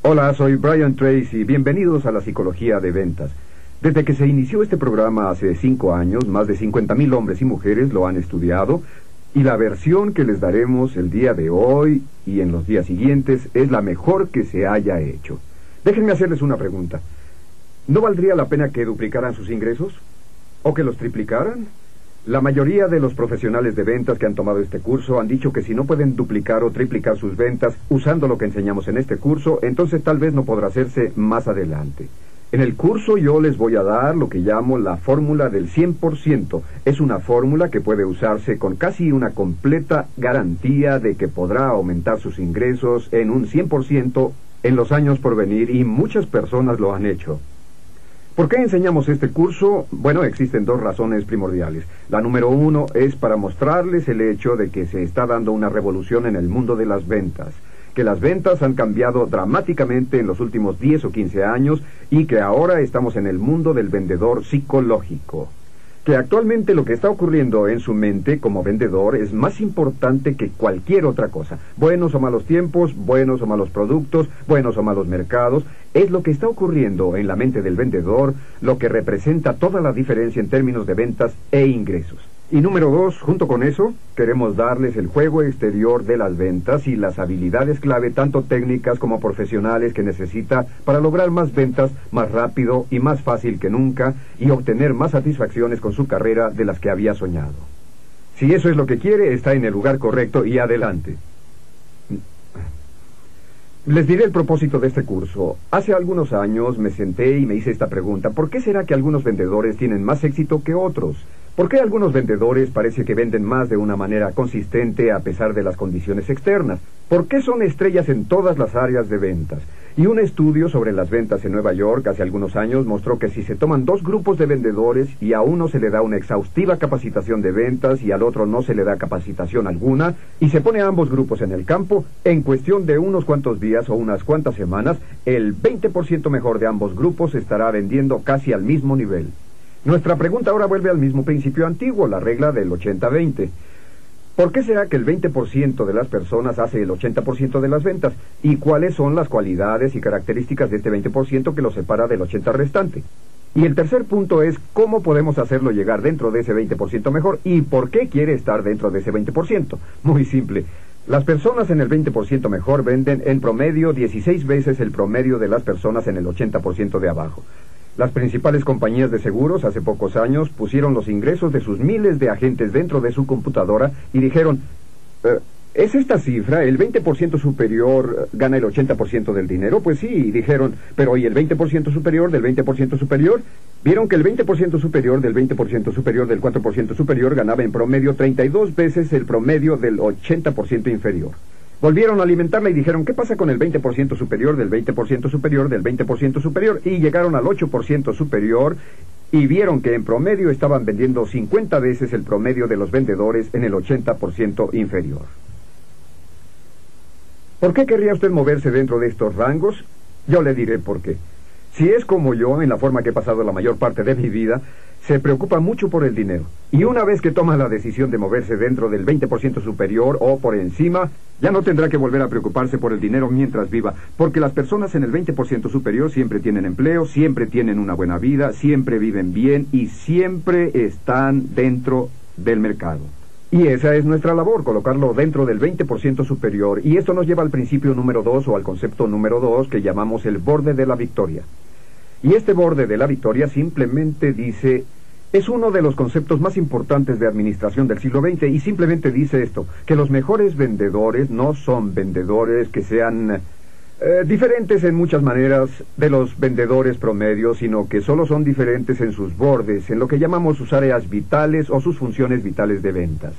Hola, soy Brian Tracy. Bienvenidos a la Psicología de Ventas. Desde que se inició este programa hace 5 años, más de 50,000 hombres y mujeres lo han estudiado, y la versión que les daremos el día de hoy y en los días siguientes es la mejor que se haya hecho. Déjenme hacerles una pregunta. ¿No valdría la pena que duplicaran sus ingresos? ¿O que los triplicaran? La mayoría de los profesionales de ventas que han tomado este curso han dicho que si no pueden duplicar o triplicar sus ventas usando lo que enseñamos en este curso, entonces tal vez no podrá hacerse más adelante. En el curso yo les voy a dar lo que llamo la fórmula del 100%. Es una fórmula que puede usarse con casi una completa garantía de que podrá aumentar sus ingresos en un 100% en los años por venir, y muchas personas lo han hecho. ¿Por qué enseñamos este curso? Bueno, existen 2 razones primordiales. La número 1 es para mostrarles el hecho de que se está dando una revolución en el mundo de las ventas, que las ventas han cambiado dramáticamente en los últimos 10 o 15 años y que ahora estamos en el mundo del vendedor psicológico. Que actualmente lo que está ocurriendo en su mente como vendedor es más importante que cualquier otra cosa. Buenos o malos tiempos, buenos o malos productos, buenos o malos mercados, es lo que está ocurriendo en la mente del vendedor, lo que representa toda la diferencia en términos de ventas e ingresos. Y número 2, junto con eso, queremos darles el juego exterior de las ventas y las habilidades clave, tanto técnicas como profesionales, que necesita para lograr más ventas más rápido y más fácil que nunca y obtener más satisfacciones con su carrera de las que había soñado. Si eso es lo que quiere, está en el lugar correcto y adelante. Les diré el propósito de este curso. Hace algunos años me senté y me hice esta pregunta: ¿por qué será que algunos vendedores tienen más éxito que otros? ¿Por qué algunos vendedores parece que venden más de una manera consistente a pesar de las condiciones externas? ¿Por qué son estrellas en todas las áreas de ventas? Y un estudio sobre las ventas en Nueva York hace algunos años mostró que si se toman 2 grupos de vendedores y a uno se le da una exhaustiva capacitación de ventas y al otro no se le da capacitación alguna, y se pone a ambos grupos en el campo, en cuestión de unos cuantos días o unas cuantas semanas, el 20% mejor de ambos grupos estará vendiendo casi al mismo nivel. Nuestra pregunta ahora vuelve al mismo principio antiguo, la regla del 80-20. ¿Por qué será que el 20% de las personas hace el 80% de las ventas? ¿Y cuáles son las cualidades y características de este 20% que lo separa del 80% restante? Y el tercer punto es cómo podemos hacerlo llegar dentro de ese 20% mejor y por qué quiere estar dentro de ese 20%. Muy simple. Las personas en el 20% mejor venden en promedio 16 veces el promedio de las personas en el 80% de abajo. Las principales compañías de seguros hace pocos años pusieron los ingresos de sus miles de agentes dentro de su computadora y dijeron: ¿es esta cifra? ¿El 20% superior gana el 80% del dinero? Pues sí, y dijeron: pero ¿y el 20% superior del 20% superior? Vieron que el 20% superior del 20% superior del 4% superior ganaba en promedio 32 veces el promedio del 80% inferior. Volvieron a alimentarla y dijeron: ¿qué pasa con el 20% superior del 20% superior del 20% superior? Y llegaron al 8% superior y vieron que en promedio estaban vendiendo 50 veces el promedio de los vendedores en el 80% inferior. ¿Por qué querría usted moverse dentro de estos rangos? Yo le diré por qué. Si es como yo, en la forma que he pasado la mayor parte de mi vida, se preocupa mucho por el dinero. Y una vez que toma la decisión de moverse dentro del 20% superior o por encima, ya no tendrá que volver a preocuparse por el dinero mientras viva, porque las personas en el 20% superior siempre tienen empleo, siempre tienen una buena vida, siempre viven bien y siempre están dentro del mercado. Y esa es nuestra labor, colocarlo dentro del 20% superior. Y esto nos lleva al principio número 2 o al concepto número 2 que llamamos el borde de la victoria. Y este borde de la victoria simplemente dice: es uno de los conceptos más importantes de administración del siglo XX y simplemente dice esto, que los mejores vendedores no son vendedores que sean diferentes en muchas maneras de los vendedores promedios, sino que solo son diferentes en sus bordes, en lo que llamamos sus áreas vitales o sus funciones vitales de ventas.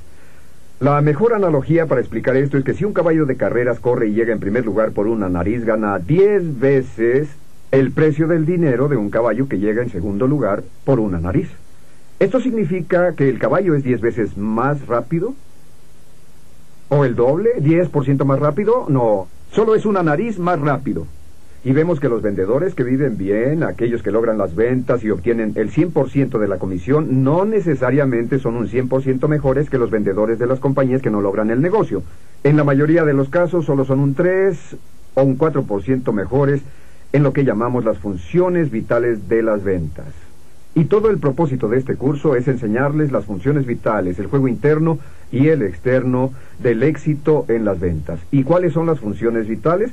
La mejor analogía para explicar esto es que si un caballo de carreras corre y llega en primer lugar por una nariz, gana 10 veces el precio del dinero de un caballo que llega en segundo lugar por una nariz. ¿Esto significa que el caballo es 10 veces más rápido? ¿O el doble? ¿10% más rápido? No, solo es una nariz más rápido. Y vemos que los vendedores que viven bien, aquellos que logran las ventas y obtienen el 100% de la comisión, no necesariamente son un 100% mejores que los vendedores de las compañías que no logran el negocio. En la mayoría de los casos solo son un 3 o un 4% mejores en lo que llamamos las funciones vitales de las ventas. Y todo el propósito de este curso es enseñarles las funciones vitales, el juego interno y el externo del éxito en las ventas. ¿Y cuáles son las funciones vitales?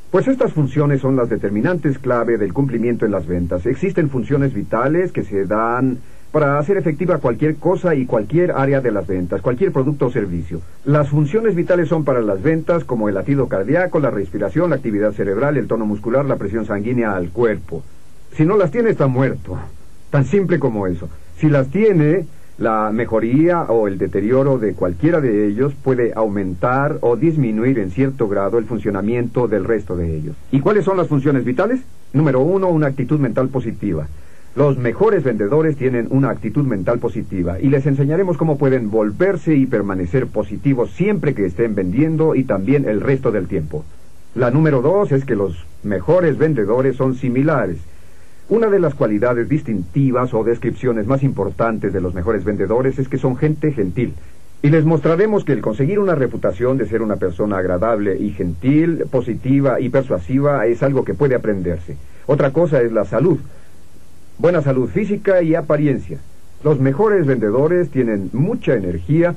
Pues estas funciones son las determinantes clave del cumplimiento en las ventas. Existen funciones vitales que se dan para hacer efectiva cualquier cosa y cualquier área de las ventas, cualquier producto o servicio. Las funciones vitales son para las ventas como el latido cardíaco, la respiración, la actividad cerebral, el tono muscular, la presión sanguínea al cuerpo. Si no las tiene, está muerto. Tan simple como eso. Si las tiene, la mejoría o el deterioro de cualquiera de ellos puede aumentar o disminuir en cierto grado el funcionamiento del resto de ellos. ¿Y cuáles son las funciones vitales? Número 1, una actitud mental positiva. Los mejores vendedores tienen una actitud mental positiva y les enseñaremos cómo pueden volverse y permanecer positivos siempre que estén vendiendo y también el resto del tiempo. La número 2 es que los mejores vendedores son similares. Una de las cualidades distintivas o descripciones más importantes de los mejores vendedores es que son gente gentil. Y les mostraremos que el conseguir una reputación de ser una persona agradable y gentil, positiva y persuasiva es algo que puede aprenderse. Otra cosa es la salud. Buena salud física y apariencia. Los mejores vendedores tienen mucha energía,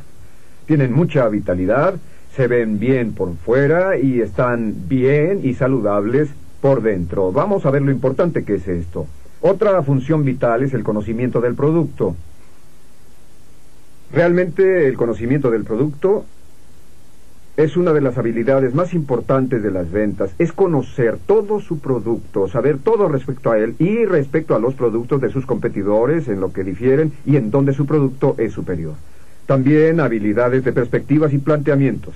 tienen mucha vitalidad, se ven bien por fuera y están bien y saludables por dentro. Vamos a ver lo importante que es esto. Otra función vital es el conocimiento del producto. Realmente el conocimiento del producto es una de las habilidades más importantes de las ventas. Es conocer todo su producto, saber todo respecto a él y respecto a los productos de sus competidores, en lo que difieren y en donde su producto es superior. También habilidades de perspectivas y planteamientos.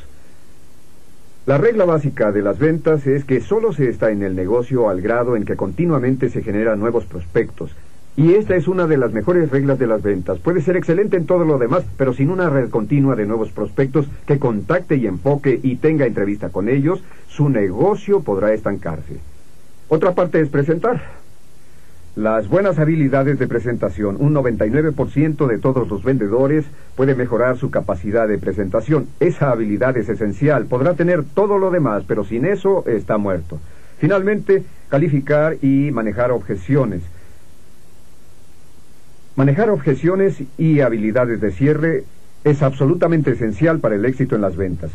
La regla básica de las ventas es que solo se está en el negocio al grado en que continuamente se generan nuevos prospectos. Y esta es una de las mejores reglas de las ventas. Puede ser excelente en todo lo demás, pero sin una red continua de nuevos prospectos que contacte y enfoque y tenga entrevista con ellos, su negocio podrá estancarse. Otra parte es presentar. Las buenas habilidades de presentación. Un 99% de todos los vendedores puede mejorar su capacidad de presentación. Esa habilidad es esencial. Podrá tener todo lo demás, pero sin eso está muerto. Finalmente, calificar y manejar objeciones. Manejar objeciones y habilidades de cierre es absolutamente esencial para el éxito en las ventas.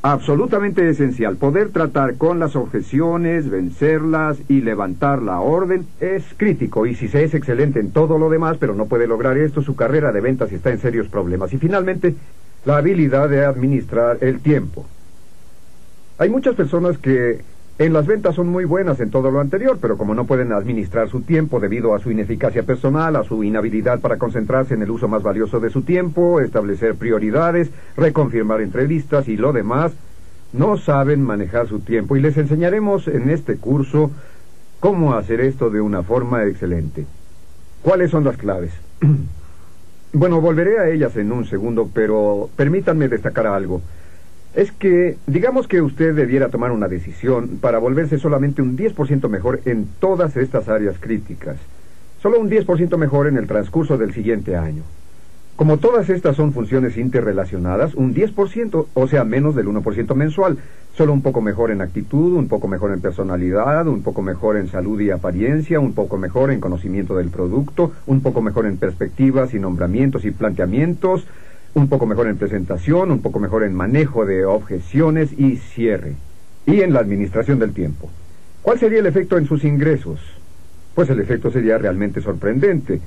Absolutamente esencial. Poder tratar con las objeciones, vencerlas y levantar la orden es crítico. Y si se es excelente en todo lo demás, pero no puede lograr esto, su carrera de ventas está en serios problemas. Y finalmente, la habilidad de administrar el tiempo. Hay muchas personas que en las ventas son muy buenas en todo lo anterior, pero como no pueden administrar su tiempo debido a su ineficacia personal, a su inhabilidad para concentrarse en el uso más valioso de su tiempo, establecer prioridades, reconfirmar entrevistas y lo demás, no saben manejar su tiempo. Y les enseñaremos en este curso cómo hacer esto de una forma excelente. ¿Cuáles son las claves? Bueno, volveré a ellas en un segundo, pero permítanme destacar algo. Es que, digamos que usted debiera tomar una decisión para volverse solamente un 10% mejor en todas estas áreas críticas. Solo un 10% mejor en el transcurso del siguiente año. Como todas estas son funciones interrelacionadas, un 10%, o sea, menos del 1% mensual. Solo un poco mejor en actitud, un poco mejor en personalidad, un poco mejor en salud y apariencia, un poco mejor en conocimiento del producto, un poco mejor en perspectivas y nombramientos y planteamientos, un poco mejor en presentación, un poco mejor en manejo de objeciones y cierre. Y en la administración del tiempo. ¿Cuál sería el efecto en sus ingresos? Pues el efecto sería realmente sorprendente.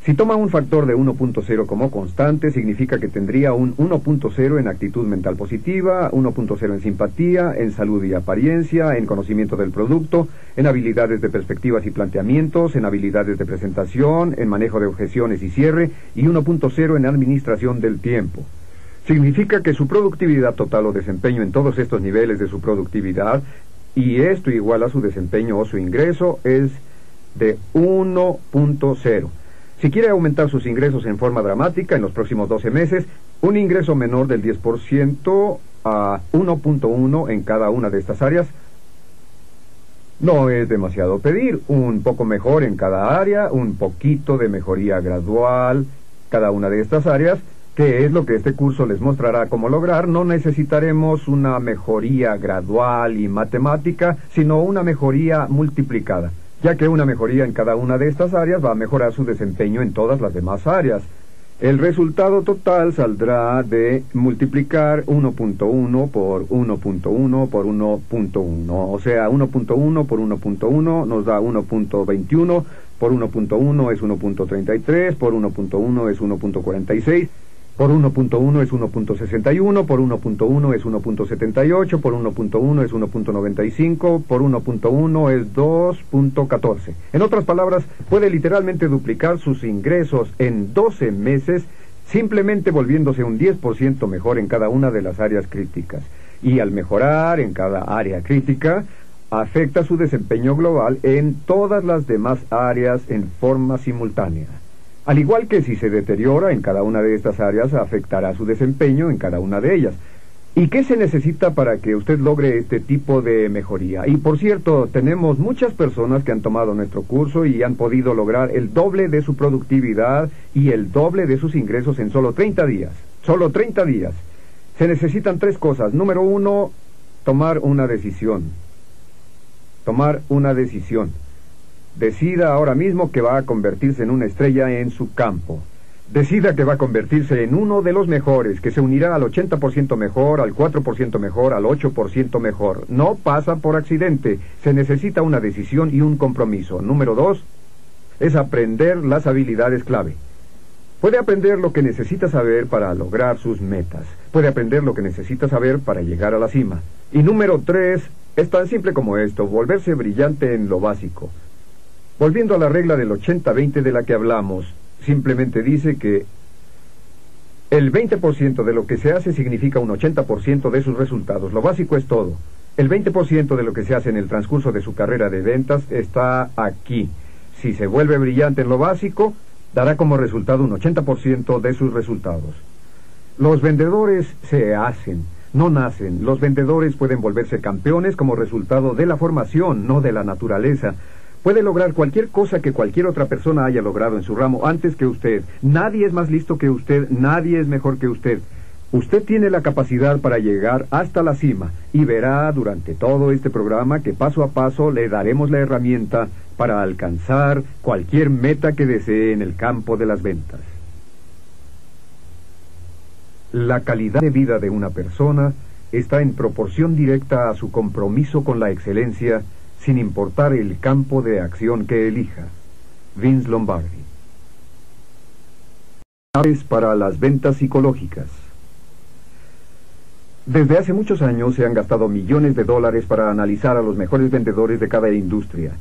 Si toma un factor de 1.0 como constante, significa que tendría un 1.0 en actitud mental positiva, 1.0 en simpatía, en salud y apariencia, en conocimiento del producto, en habilidades de perspectivas y planteamientos, en habilidades de presentación, en manejo de objeciones y cierre, y 1.0 en administración del tiempo. Significa que su productividad total o desempeño en todos estos niveles de su productividad, y esto igual a su desempeño o su ingreso, es de 1.0. Si quiere aumentar sus ingresos en forma dramática en los próximos 12 meses, un ingreso menor del 10% a 1.1 en cada una de estas áreas no es demasiado pedir. Un poco mejor en cada área, un poquito de mejoría gradual cada una de estas áreas, que es lo que este curso les mostrará cómo lograr, no necesitaremos una mejoría gradual y matemática, sino una mejoría multiplicada, ya que una mejoría en cada una de estas áreas va a mejorar su desempeño en todas las demás áreas. El resultado total saldrá de multiplicar 1.1 por 1.1 por 1.1. O sea, 1.1 por 1.1 nos da 1.21, por 1.1 es 1.33, por 1.1 es 1.46, por 1.1 es 1.61, por 1.1 es 1.78, por 1.1 es 1.95, por 1.1 es 2.14. En otras palabras, puede literalmente duplicar sus ingresos en 12 meses, simplemente volviéndose un 10% mejor en cada una de las áreas críticas. Y al mejorar en cada área crítica, afecta su desempeño global en todas las demás áreas en forma simultánea. Al igual que si se deteriora en cada una de estas áreas, afectará su desempeño en cada una de ellas. ¿Y qué se necesita para que usted logre este tipo de mejoría? Y por cierto, tenemos muchas personas que han tomado nuestro curso y han podido lograr el doble de su productividad y el doble de sus ingresos en solo 30 días. Solo 30 días. Se necesitan 3 cosas. Número 1, tomar una decisión. Tomar una decisión. Decida ahora mismo que va a convertirse en una estrella en su campo. Decida que va a convertirse en uno de los mejores, que se unirá al 80% mejor, al 4% mejor, al 8% mejor. No pasa por accidente. Se necesita una decisión y un compromiso. Número 2, es aprender las habilidades clave. Puede aprender lo que necesita saber para lograr sus metas. Puede aprender lo que necesita saber para llegar a la cima. Y número 3, es tan simple como esto, volverse brillante en lo básico. Volviendo a la regla del 80-20 de la que hablamos, simplemente dice que el 20% de lo que se hace significa un 80% de sus resultados. Lo básico es todo. El 20% de lo que se hace en el transcurso de su carrera de ventas está aquí. Si se vuelve brillante en lo básico, dará como resultado un 80% de sus resultados. Los vendedores se hacen, no nacen. Los vendedores pueden volverse campeones como resultado de la formación, no de la naturaleza. Puede lograr cualquier cosa que cualquier otra persona haya logrado en su ramo antes que usted. Nadie es más listo que usted, nadie es mejor que usted. Usted tiene la capacidad para llegar hasta la cima y verá durante todo este programa que paso a paso le daremos la herramienta para alcanzar cualquier meta que desee en el campo de las ventas. La calidad de vida de una persona está en proporción directa a su compromiso con la excelencia, sin importar el campo de acción que elija. Vince Lombardi. Claves para las ventas psicológicas. Desde hace muchos años se han gastado millones de dólares para analizar a los mejores vendedores de cada industria.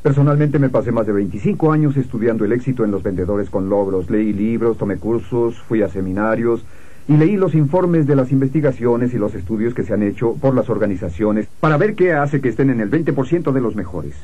Personalmente me pasé más de 25 años estudiando el éxito en los vendedores con logros. Leí libros, tomé cursos, fui a seminarios y leí los informes de las investigaciones y los estudios que se han hecho por las organizaciones para ver qué hace que estén en el 20% de los mejores.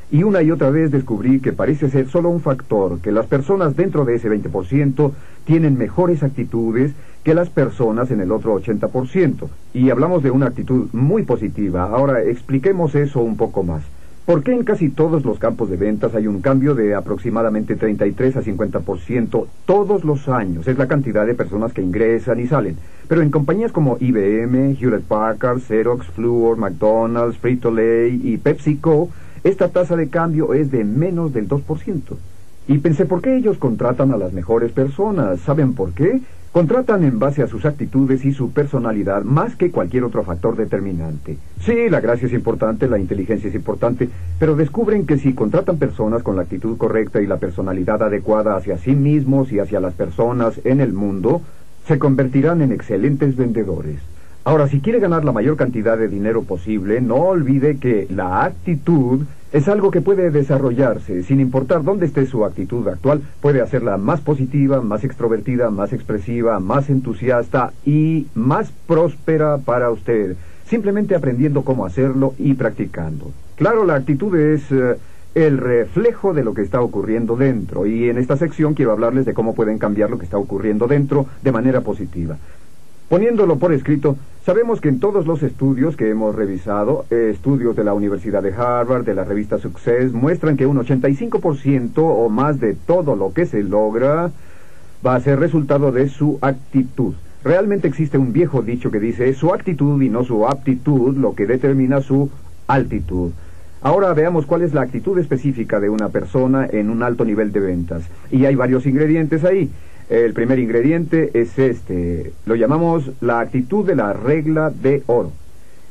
Y una y otra vez descubrí que parece ser solo un factor, que las personas dentro de ese 20% tienen mejores actitudes que las personas en el otro 80%. Y hablamos de una actitud muy positiva. Ahora expliquemos eso un poco más. ¿Por qué en casi todos los campos de ventas hay un cambio de aproximadamente 33 a 50% todos los años? Es la cantidad de personas que ingresan y salen. Pero en compañías como IBM, Hewlett Packard, Xerox, Fluor, McDonald's, Frito-Lay y PepsiCo, esta tasa de cambio es de menos del 2%. Y pensé, ¿por qué ellos contratan a las mejores personas? ¿Saben por qué? Contratan en base a sus actitudes y su personalidad más que cualquier otro factor determinante. Sí, la gracia es importante, la inteligencia es importante, pero descubren que si contratan personas con la actitud correcta y la personalidad adecuada hacia sí mismos y hacia las personas en el mundo, se convertirán en excelentes vendedores. Ahora, si quiere ganar la mayor cantidad de dinero posible, no olvide que la actitud es algo que puede desarrollarse, sin importar dónde esté su actitud actual, puede hacerla más positiva, más extrovertida, más expresiva, más entusiasta y más próspera para usted, simplemente aprendiendo cómo hacerlo y practicando. Claro, la actitud es el reflejo de lo que está ocurriendo dentro, y en esta sección quiero hablarles de cómo pueden cambiar lo que está ocurriendo dentro de manera positiva. Poniéndolo por escrito, sabemos que en todos los estudios que hemos revisado, estudios de la Universidad de Harvard, de la revista Success, muestran que un 85% o más de todo lo que se logra va a ser resultado de su actitud. Realmente existe un viejo dicho que dice, es su actitud y no su aptitud lo que determina su altitud. Ahora veamos cuál es la actitud específica de una persona en un alto nivel de ventas. Y hay varios ingredientes ahí. El primer ingrediente es este. Lo llamamos la actitud de la regla de oro.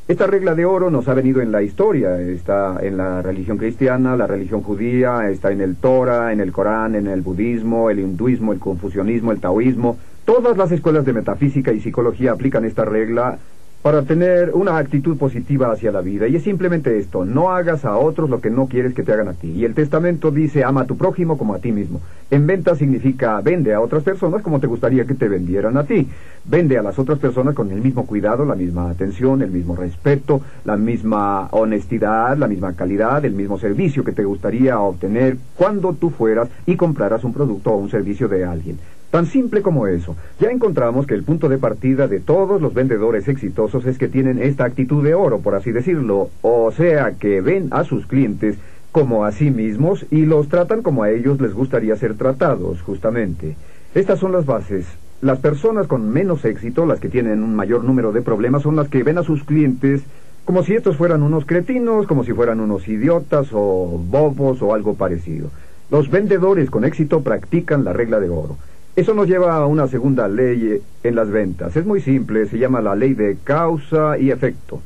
Esta regla de oro nos ha venido en la historia. Está en la religión cristiana, la religión judía, está en el Torah, en el Corán, en el budismo, el hinduismo, el confucianismo, el taoísmo. Todas las escuelas de metafísica y psicología aplican esta regla para tener una actitud positiva hacia la vida. Y es simplemente esto: no hagas a otros lo que no quieres que te hagan a ti. Y el testamento dice, ama a tu prójimo como a ti mismo. En venta significa, vende a otras personas como te gustaría que te vendieran a ti. Vende a las otras personas con el mismo cuidado, la misma atención, el mismo respeto, la misma honestidad, la misma calidad, el mismo servicio que te gustaría obtener cuando tú fueras y compraras un producto o un servicio de alguien. Tan simple como eso. Ya encontramos que el punto de partida de todos los vendedores exitosos es que tienen esta actitud de oro, por así decirlo. O sea, que ven a sus clientes como a sí mismos y los tratan como a ellos les gustaría ser tratados, justamente. Estas son las bases. Las personas con menos éxito, las que tienen un mayor número de problemas, son las que ven a sus clientes como si estos fueran unos cretinos, como si fueran unos idiotas o bobos o algo parecido. Los vendedores con éxito practican la regla de oro. Eso nos lleva a una segunda ley en las ventas. Es muy simple, se llama la ley de causa y efecto.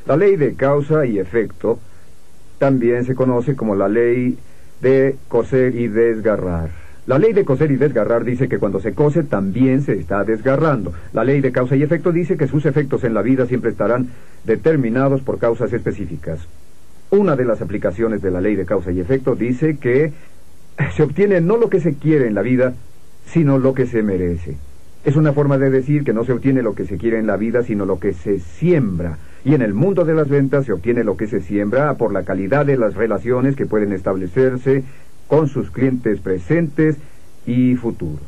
La ley de causa y efecto también se conoce como la ley de coser y desgarrar. La ley de coser y desgarrar dice que cuando se cose también se está desgarrando. La ley de causa y efecto dice que sus efectos en la vida siempre estarán determinados por causas específicas. Una de las aplicaciones de la ley de causa y efecto dice que se obtiene no lo que se quiere en la vida, sino lo que se merece. Es una forma de decir que no se obtiene lo que se quiere en la vida, sino lo que se siembra. Y en el mundo de las ventas se obtiene lo que se siembra por la calidad de las relaciones que pueden establecerse con sus clientes presentes y futuros.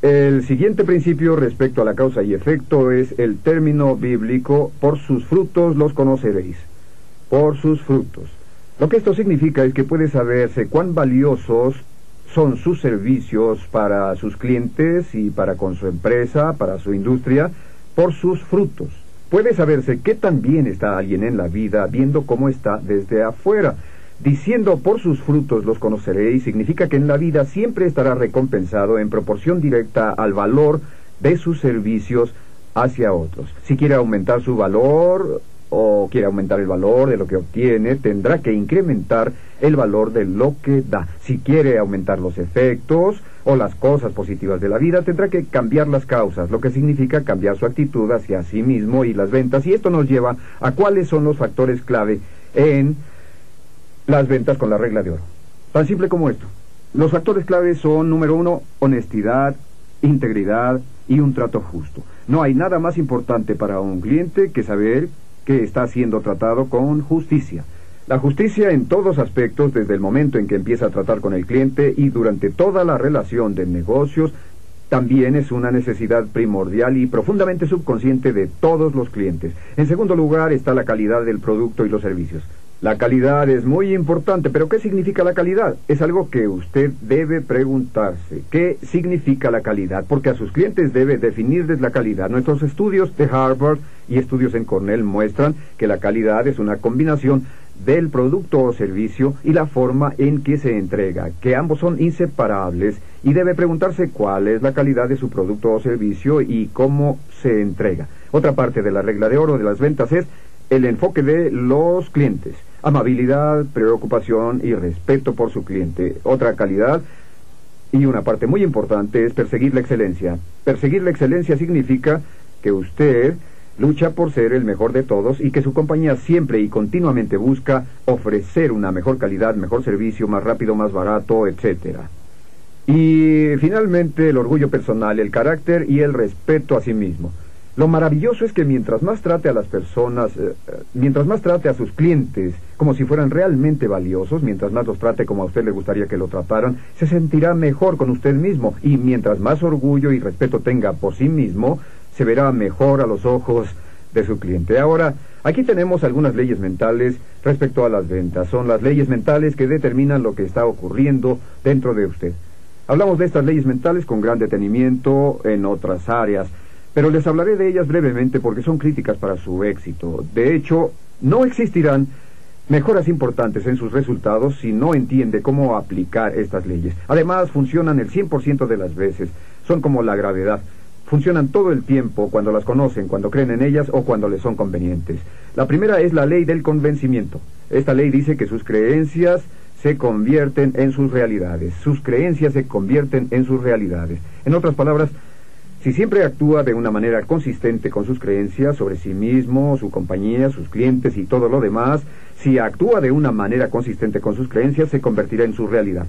El siguiente principio respecto a la causa y efecto es el término bíblico, por sus frutos los conoceréis. Por sus frutos. Lo que esto significa es que puede saberse cuán valiosos son sus servicios para sus clientes y para con su empresa, para su industria, por sus frutos. Puede saberse qué tan bien está alguien en la vida viendo cómo está desde afuera. Diciendo por sus frutos los conoceréis significa que en la vida siempre estará recompensado en proporción directa al valor de sus servicios hacia otros. Si quiere aumentar su valor o quiere aumentar el valor de lo que obtiene, tendrá que incrementar el valor de lo que da. Si quiere aumentar los efectos o las cosas positivas de la vida, tendrá que cambiar las causas, lo que significa cambiar su actitud hacia sí mismo y las ventas. Y esto nos lleva a cuáles son los factores clave en las ventas con la regla de oro. Tan simple como esto. Los factores clave son, número 1, honestidad, integridad y un trato justo. No hay nada más importante para un cliente que saber que está siendo tratado con justicia. La justicia en todos aspectos, desde el momento en que empieza a tratar con el cliente y durante toda la relación de negocios, también es una necesidad primordial y profundamente subconsciente de todos los clientes. En segundo lugar está la calidad del producto y los servicios. La calidad es muy importante, pero ¿qué significa la calidad? Es algo que usted debe preguntarse. ¿Qué significa la calidad? Porque a sus clientes debe definirles la calidad. Nuestros estudios de Harvard y estudios en Cornell muestran que la calidad es una combinación del producto o servicio y la forma en que se entrega, que ambos son inseparables, y debe preguntarse cuál es la calidad de su producto o servicio y cómo se entrega. Otra parte de la regla de oro de las ventas es el enfoque de los clientes. Amabilidad, preocupación y respeto por su cliente. Otra calidad y una parte muy importante es perseguir la excelencia. Perseguir la excelencia significa que usted lucha por ser el mejor de todos y que su compañía siempre y continuamente busca ofrecer una mejor calidad, mejor servicio, más rápido, más barato, etcétera. Y finalmente el orgullo personal, el carácter y el respeto a sí mismo. Lo maravilloso es que mientras más trate a las personas, mientras más trate a sus clientes como si fueran realmente valiosos, mientras más los trate como a usted le gustaría que lo trataran, se sentirá mejor con usted mismo. Y mientras más orgullo y respeto tenga por sí mismo, se verá mejor a los ojos de su cliente. Ahora, aquí tenemos algunas leyes mentales respecto a las ventas. Son las leyes mentales que determinan lo que está ocurriendo dentro de usted. Hablamos de estas leyes mentales con gran detenimiento en otras áreas, pero les hablaré de ellas brevemente porque son críticas para su éxito. De hecho, no existirán mejoras importantes en sus resultados si no entiende cómo aplicar estas leyes. Además, funcionan el 100% de las veces. Son como la gravedad. Funcionan todo el tiempo cuando las conocen, cuando creen en ellas o cuando les son convenientes. La primera es la ley del convencimiento. Esta ley dice que sus creencias se convierten en sus realidades. Sus creencias se convierten en sus realidades. En otras palabras, si siempre actúa de una manera consistente con sus creencias sobre sí mismo, su compañía, sus clientes y todo lo demás, si actúa de una manera consistente con sus creencias, se convertirá en su realidad.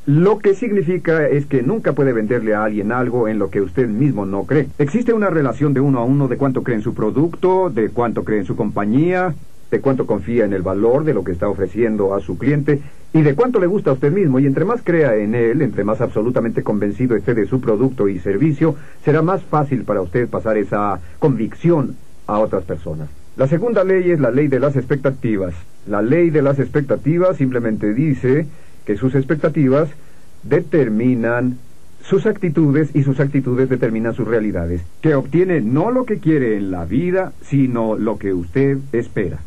Lo que significa es que nunca puede venderle a alguien algo en lo que usted mismo no cree. Existe una relación de 1 a 1 de cuánto cree en su producto, de cuánto cree en su compañía, de cuánto confía en el valor de lo que está ofreciendo a su cliente y de cuánto le gusta a usted mismo. Y entre más crea en él, entre más absolutamente convencido esté de su producto y servicio, será más fácil para usted pasar esa convicción a otras personas. La segunda ley es la ley de las expectativas. La ley de las expectativas simplemente dice que sus expectativas determinan sus actitudes y sus actitudes determinan sus realidades. Que obtiene no lo que quiere en la vida, sino lo que usted espera.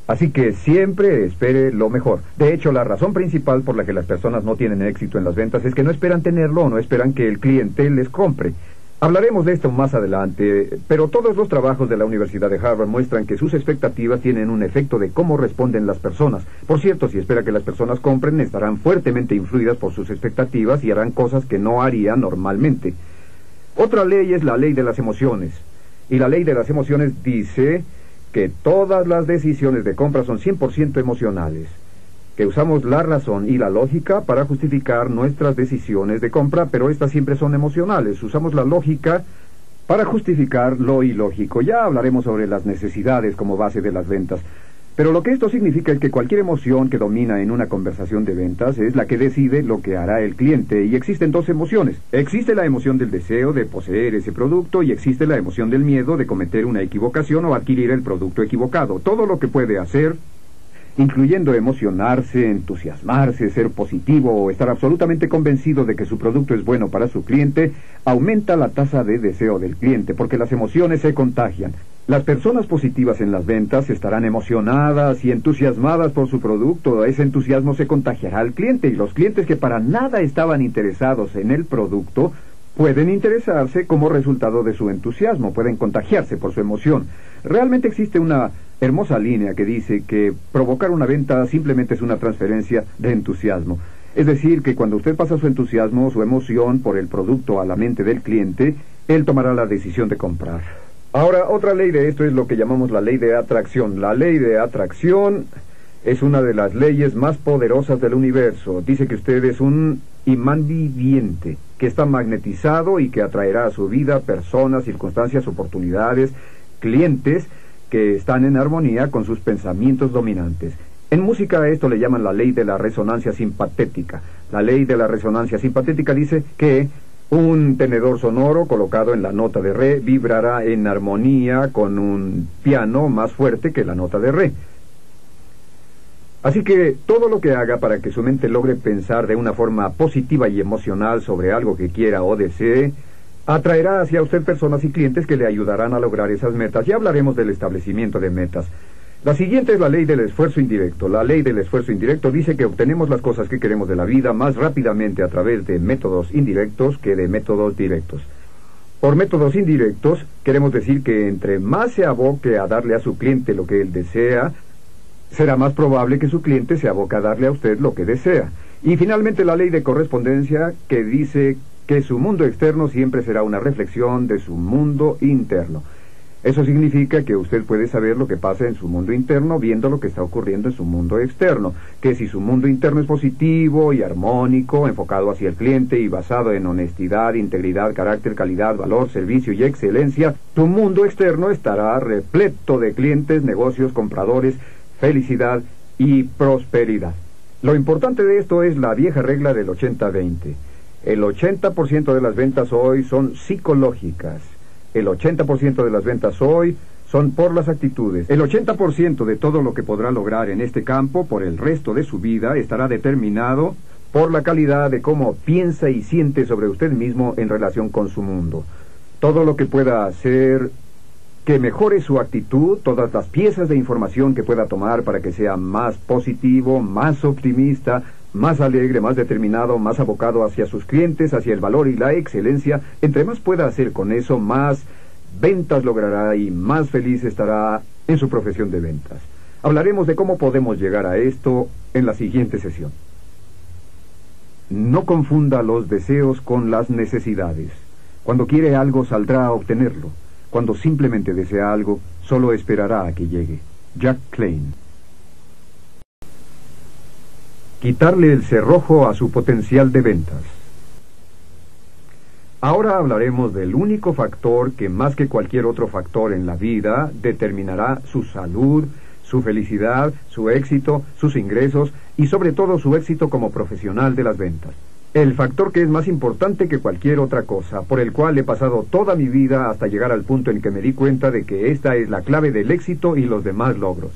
Así que siempre espere lo mejor. De hecho, la razón principal por la que las personas no tienen éxito en las ventas es que no esperan tenerlo o no esperan que el cliente les compre. Hablaremos de esto más adelante, pero todos los trabajos de la Universidad de Harvard muestran que sus expectativas tienen un efecto de cómo responden las personas. Por cierto, si espera que las personas compren, estarán fuertemente influidas por sus expectativas y harán cosas que no harían normalmente. Otra ley es la ley de las emociones. Y la ley de las emociones dice que todas las decisiones de compra son 100% emocionales, que usamos la razón y la lógica para justificar nuestras decisiones de compra, pero estas siempre son emocionales. Usamos la lógica para justificar lo ilógico. Ya hablaremos sobre las necesidades como base de las ventas. Pero lo que esto significa es que cualquier emoción que domina en una conversación de ventas es la que decide lo que hará el cliente. Y existen dos emociones. Existe la emoción del deseo de poseer ese producto y existe la emoción del miedo de cometer una equivocación o adquirir el producto equivocado. Todo lo que puede hacer, incluyendo emocionarse, entusiasmarse, ser positivo o estar absolutamente convencido de que su producto es bueno para su cliente, aumenta la tasa de deseo del cliente, porque las emociones se contagian. Las personas positivas en las ventas estarán emocionadas y entusiasmadas por su producto. Ese entusiasmo se contagiará al cliente y los clientes que para nada estaban interesados en el producto pueden interesarse como resultado de su entusiasmo, pueden contagiarse por su emoción. Realmente existe una hermosa línea que dice que provocar una venta simplemente es una transferencia de entusiasmo. Es decir, que cuando usted pasa su entusiasmo, su emoción por el producto a la mente del cliente, él tomará la decisión de comprar. Ahora, otra ley de esto es lo que llamamos la ley de atracción. La ley de atracción es una de las leyes más poderosas del universo. Dice que usted es un imán viviente, que está magnetizado y que atraerá a su vida personas, circunstancias, oportunidades, clientes que están en armonía con sus pensamientos dominantes. En música a esto le llaman la ley de la resonancia simpatética. La ley de la resonancia simpatética dice que un tenedor sonoro colocado en la nota de re vibrará en armonía con un piano más fuerte que la nota de re. Así que todo lo que haga para que su mente logre pensar de una forma positiva y emocional sobre algo que quiera o desee, atraerá hacia usted personas y clientes que le ayudarán a lograr esas metas. Ya hablaremos del establecimiento de metas. La siguiente es la ley del esfuerzo indirecto. La ley del esfuerzo indirecto dice que obtenemos las cosas que queremos de la vida más rápidamente a través de métodos indirectos que de métodos directos. Por métodos indirectos queremos decir que entre más se aboque a darle a su cliente lo que él desea, será más probable que su cliente se aboque a darle a usted lo que desea. Y finalmente la ley de correspondencia, que dice que su mundo externo siempre será una reflexión de su mundo interno. Eso significa que usted puede saber lo que pasa en su mundo interno viendo lo que está ocurriendo en su mundo externo. Que si su mundo interno es positivo y armónico, enfocado hacia el cliente y basado en honestidad, integridad, carácter, calidad, valor, servicio y excelencia, tu mundo externo estará repleto de clientes, negocios, compradores, felicidad y prosperidad. Lo importante de esto es la vieja regla del 80-20. El 80% de las ventas hoy son psicológicas. El 80% de las ventas hoy son por las actitudes. El 80% de todo lo que podrá lograr en este campo por el resto de su vida estará determinado por la calidad de cómo piensa y siente sobre usted mismo en relación con su mundo. Todo lo que pueda hacer que mejore su actitud, todas las piezas de información que pueda tomar para que sea más positivo, más optimista, más alegre, más determinado, más abocado hacia sus clientes, hacia el valor y la excelencia. Entre más pueda hacer con eso, más ventas logrará y más feliz estará en su profesión de ventas. Hablaremos de cómo podemos llegar a esto en la siguiente sesión. No confunda los deseos con las necesidades. Cuando quiere algo, saldrá a obtenerlo. Cuando simplemente desea algo, solo esperará a que llegue. Jack Klein. Quitarle el cerrojo a su potencial de ventas. Ahora hablaremos del único factor que más que cualquier otro factor en la vida determinará su salud, su felicidad, su éxito, sus ingresos y sobre todo su éxito como profesional de las ventas. El factor que es más importante que cualquier otra cosa, por el cual he pasado toda mi vida hasta llegar al punto en que me di cuenta de que esta es la clave del éxito y los demás logros.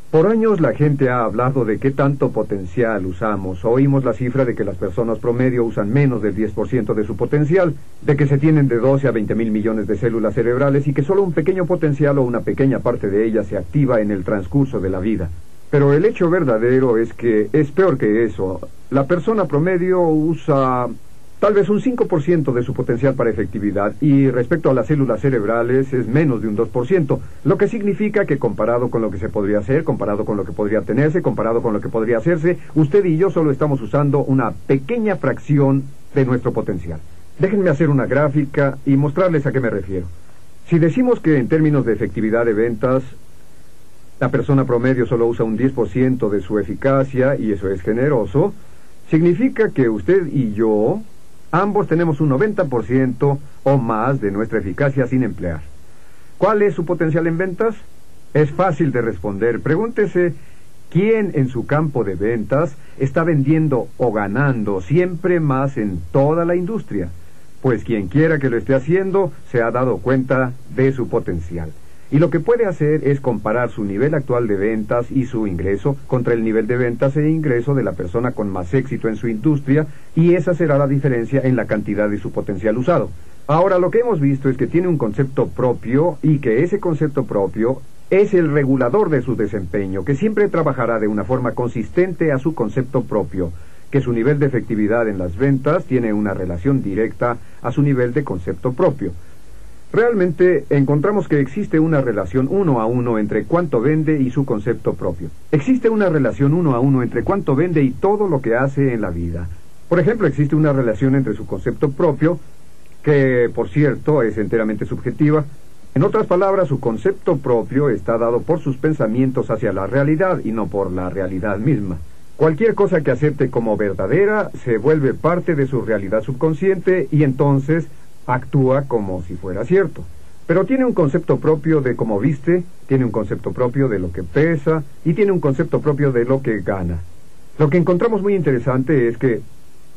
Por años la gente ha hablado de qué tanto potencial usamos. Oímos la cifra de que las personas promedio usan menos del 10% de su potencial, de que se tienen de 12 a 20 mil millones de células cerebrales y que solo un pequeño potencial o una pequeña parte de ellas se activa en el transcurso de la vida. Pero el hecho verdadero es que es peor que eso. La persona promedio usa tal vez un 5% de su potencial para efectividad y respecto a las células cerebrales es menos de un 2%, lo que significa que comparado con lo que se podría hacer, comparado con lo que podría tenerse, comparado con lo que podría hacerse, usted y yo solo estamos usando una pequeña fracción de nuestro potencial. Déjenme hacer una gráfica y mostrarles a qué me refiero. Si decimos que en términos de efectividad de ventas, la persona promedio solo usa un 10% de su eficacia, y eso es generoso, significa que usted y yo, ambos tenemos un 90% o más de nuestra eficacia sin emplear. ¿Cuál es su potencial en ventas? Es fácil de responder. Pregúntese, ¿quién en su campo de ventas está vendiendo o ganando siempre más en toda la industria? Pues quien quiera que lo esté haciendo se ha dado cuenta de su potencial. Y lo que puede hacer es comparar su nivel actual de ventas y su ingreso contra el nivel de ventas e ingreso de la persona con más éxito en su industria, y esa será la diferencia en la cantidad de su potencial usado. Ahora, lo que hemos visto es que tiene un concepto propio y que ese concepto propio es el regulador de su desempeño, que siempre trabajará de una forma consistente a su concepto propio, que su nivel de efectividad en las ventas tiene una relación directa a su nivel de concepto propio. Realmente encontramos que existe una relación 1 a 1 entre cuánto vende y su concepto propio. Existe una relación 1 a 1 entre cuánto vende y todo lo que hace en la vida. Por ejemplo, existe una relación entre su concepto propio, que por cierto es enteramente subjetiva. En otras palabras, su concepto propio está dado por sus pensamientos hacia la realidad y no por la realidad misma. Cualquier cosa que acepte como verdadera se vuelve parte de su realidad subconsciente y entonces actúa como si fuera cierto. Pero tiene un concepto propio de cómo viste, tiene un concepto propio de lo que pesa y tiene un concepto propio de lo que gana. Lo que encontramos muy interesante es que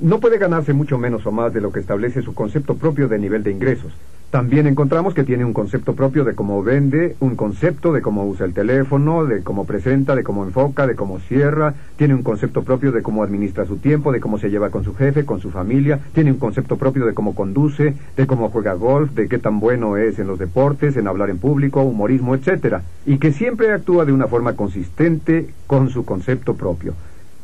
no puede ganarse mucho menos o más de lo que establece su concepto propio de nivel de ingresos. También encontramos que tiene un concepto propio de cómo vende, un concepto de cómo usa el teléfono, de cómo presenta, de cómo enfoca, de cómo cierra. Tiene un concepto propio de cómo administra su tiempo, de cómo se lleva con su jefe, con su familia. Tiene un concepto propio de cómo conduce, de cómo juega golf, de qué tan bueno es en los deportes, en hablar en público, humorismo, etcétera. Y que siempre actúa de una forma consistente con su concepto propio.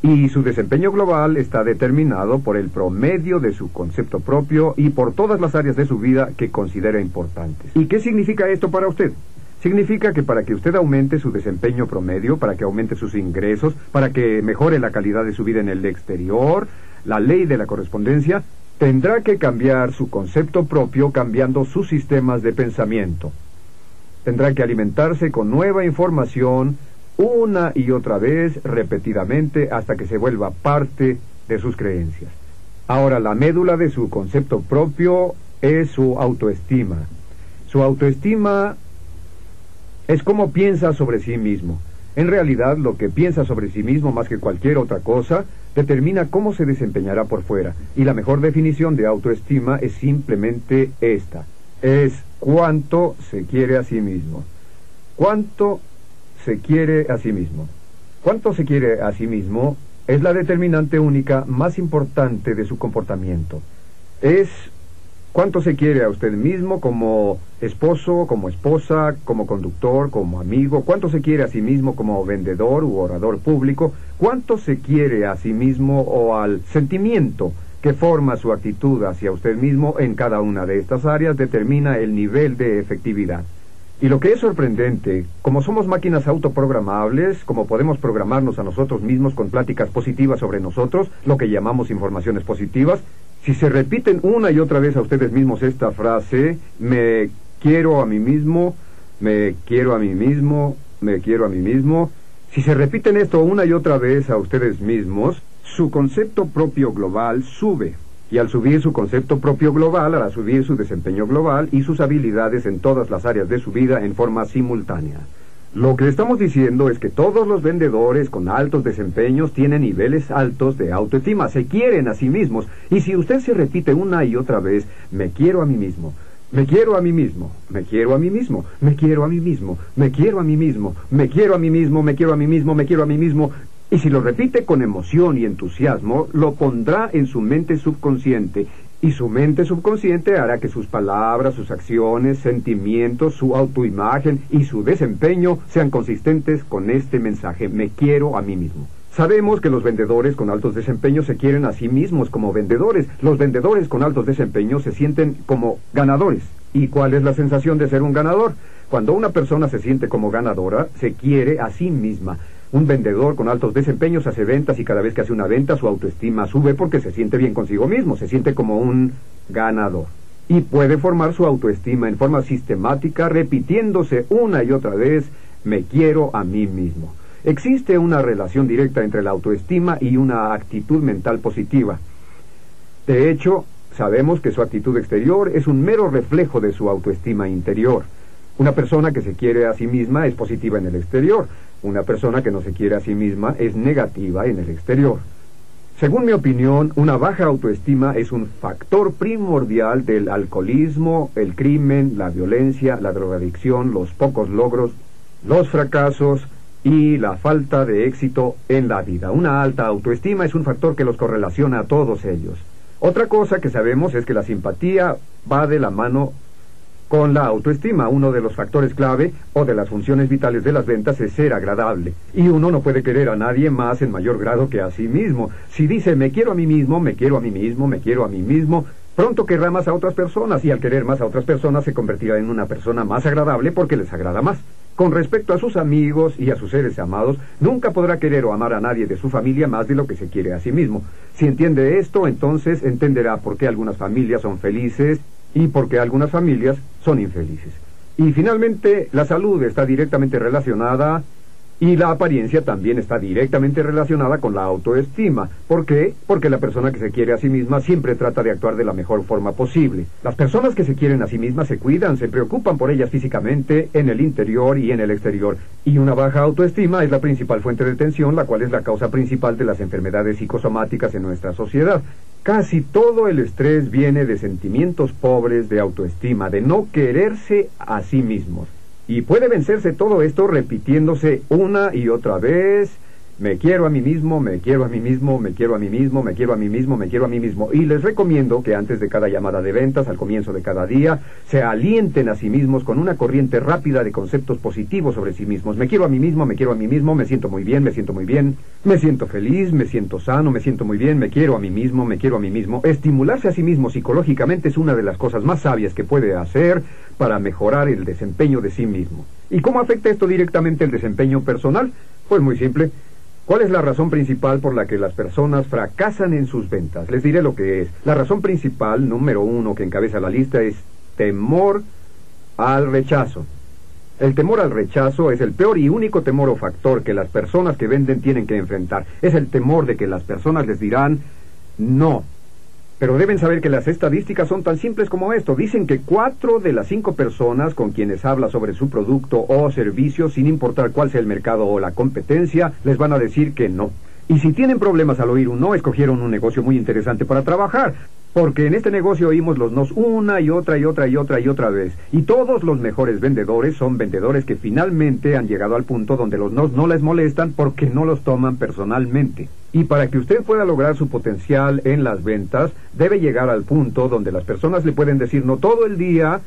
Y su desempeño global está determinado por el promedio de su concepto propio y por todas las áreas de su vida que considera importantes. ¿Y qué significa esto para usted? Significa que para que usted aumente su desempeño promedio, para que aumente sus ingresos, para que mejore la calidad de su vida en el exterior, la ley de la correspondencia, tendrá que cambiar su concepto propio cambiando sus sistemas de pensamiento. Tendrá que alimentarse con nueva información una y otra vez, repetidamente, hasta que se vuelva parte de sus creencias. Ahora, la médula de su concepto propio es su autoestima. Su autoestima es cómo piensa sobre sí mismo. En realidad, lo que piensa sobre sí mismo más que cualquier otra cosa determina cómo se desempeñará por fuera. Y la mejor definición de autoestima es simplemente esta. Es cuánto se quiere a sí mismo. ¿Cuánto se quiere a sí mismo? ¿Cuánto se quiere a sí mismo? es la determinante única más importante de su comportamiento. Es cuánto se quiere a usted mismo como esposo, como esposa, como conductor, como amigo, cuánto se quiere a sí mismo como vendedor u orador público, cuánto se quiere a sí mismo o al sentimiento que forma su actitud hacia usted mismo en cada una de estas áreas determina el nivel de efectividad. Y lo que es sorprendente, como somos máquinas autoprogramables, como podemos programarnos a nosotros mismos con pláticas positivas sobre nosotros, lo que llamamos informaciones positivas, si se repiten una y otra vez a ustedes mismos esta frase, me quiero a mí mismo, me quiero a mí mismo, me quiero a mí mismo, si se repiten esto una y otra vez a ustedes mismos, su concepto propio global sube. Y al subir su concepto propio global, hará subir su desempeño global y sus habilidades en todas las áreas de su vida en forma simultánea. Lo que estamos diciendo es que todos los vendedores con altos desempeños tienen niveles altos de autoestima, se quieren a sí mismos. Y si usted se repite una y otra vez, me quiero a mí mismo, me quiero a mí mismo, me quiero a mí mismo, me quiero a mí mismo, me quiero a mí mismo, me quiero a mí mismo, me quiero a mí mismo, me quiero a mí mismo, y si lo repite con emoción y entusiasmo, lo pondrá en su mente subconsciente, y su mente subconsciente hará que sus palabras, sus acciones, sentimientos, su autoimagen y su desempeño sean consistentes con este mensaje, me quiero a mí mismo. Sabemos que los vendedores con altos desempeños se quieren a sí mismos como vendedores. Los vendedores con altos desempeños se sienten como ganadores. ¿Y cuál es la sensación de ser un ganador? Cuando una persona se siente como ganadora, se quiere a sí misma. Un vendedor con altos desempeños hace ventas y cada vez que hace una venta su autoestima sube porque se siente bien consigo mismo, se siente como un ganador. Y puede formar su autoestima en forma sistemática repitiéndose una y otra vez, me quiero a mí mismo. Existe una relación directa entre la autoestima y una actitud mental positiva. De hecho, sabemos que su actitud exterior es un mero reflejo de su autoestima interior. Una persona que se quiere a sí misma es positiva en el exterior. Una persona que no se quiere a sí misma es negativa en el exterior. Según mi opinión, una baja autoestima es un factor primordial del alcoholismo, el crimen, la violencia, la drogadicción, los pocos logros, los fracasos y la falta de éxito en la vida. Una alta autoestima es un factor que los correlaciona a todos ellos. Otra cosa que sabemos es que la simpatía va de la mano con la autoestima. Uno de los factores clave o de las funciones vitales de las ventas es ser agradable. Y uno no puede querer a nadie más en mayor grado que a sí mismo. Si dice me quiero a mí mismo, me quiero a mí mismo, me quiero a mí mismo, pronto querrá más a otras personas y al querer más a otras personas se convertirá en una persona más agradable porque les agrada más. Con respecto a sus amigos y a sus seres amados, nunca podrá querer o amar a nadie de su familia más de lo que se quiere a sí mismo. Si entiende esto, entonces entenderá por qué algunas familias son felices y por qué algunas familias son infelices. Y finalmente, la salud está directamente relacionada y la apariencia también está directamente relacionada con la autoestima. ¿Por qué? Porque la persona que se quiere a sí misma siempre trata de actuar de la mejor forma posible. Las personas que se quieren a sí mismas se cuidan, se preocupan por ellas físicamente, en el interior y en el exterior. Y una baja autoestima es la principal fuente de tensión, la cual es la causa principal de las enfermedades psicosomáticas en nuestra sociedad. Casi todo el estrés viene de sentimientos pobres de autoestima, de no quererse a sí mismos. Y puede vencerse todo esto repitiéndose una y otra vez, me quiero a mí mismo, me quiero a mí mismo, me quiero a mí mismo, me quiero a mí mismo, me quiero a mí mismo. Y les recomiendo que antes de cada llamada de ventas, al comienzo de cada día, se alienten a sí mismos con una corriente rápida de conceptos positivos sobre sí mismos. Me quiero a mí mismo, me quiero a mí mismo, me siento muy bien, me siento muy bien, me siento feliz, me siento sano, me siento muy bien, me quiero a mí mismo, me quiero a mí mismo. Estimularse a sí mismo psicológicamente es una de las cosas más sabias que puede hacer para mejorar el desempeño de sí mismo. ¿Y cómo afecta esto directamente el desempeño personal? Pues muy simple. ¿Cuál es la razón principal por la que las personas fracasan en sus ventas? Les diré lo que es. La razón principal, número 1, que encabeza la lista, es temor al rechazo. El temor al rechazo es el peor y único temor o factor que las personas que venden tienen que enfrentar. Es el temor de que las personas les dirán no. Pero deben saber que las estadísticas son tan simples como esto. Dicen que 4 de las 5 personas con quienes habla sobre su producto o servicio, sin importar cuál sea el mercado o la competencia, les van a decir que no. Y si tienen problemas al oír un no, escogieron un negocio muy interesante para trabajar. Porque en este negocio oímos los nos una y otra y otra y otra y otra vez. Y todos los mejores vendedores son vendedores que finalmente han llegado al punto donde los nos no les molestan porque no los toman personalmente. Y para que usted pueda lograr su potencial en las ventas, debe llegar al punto donde las personas le pueden decir no todo el día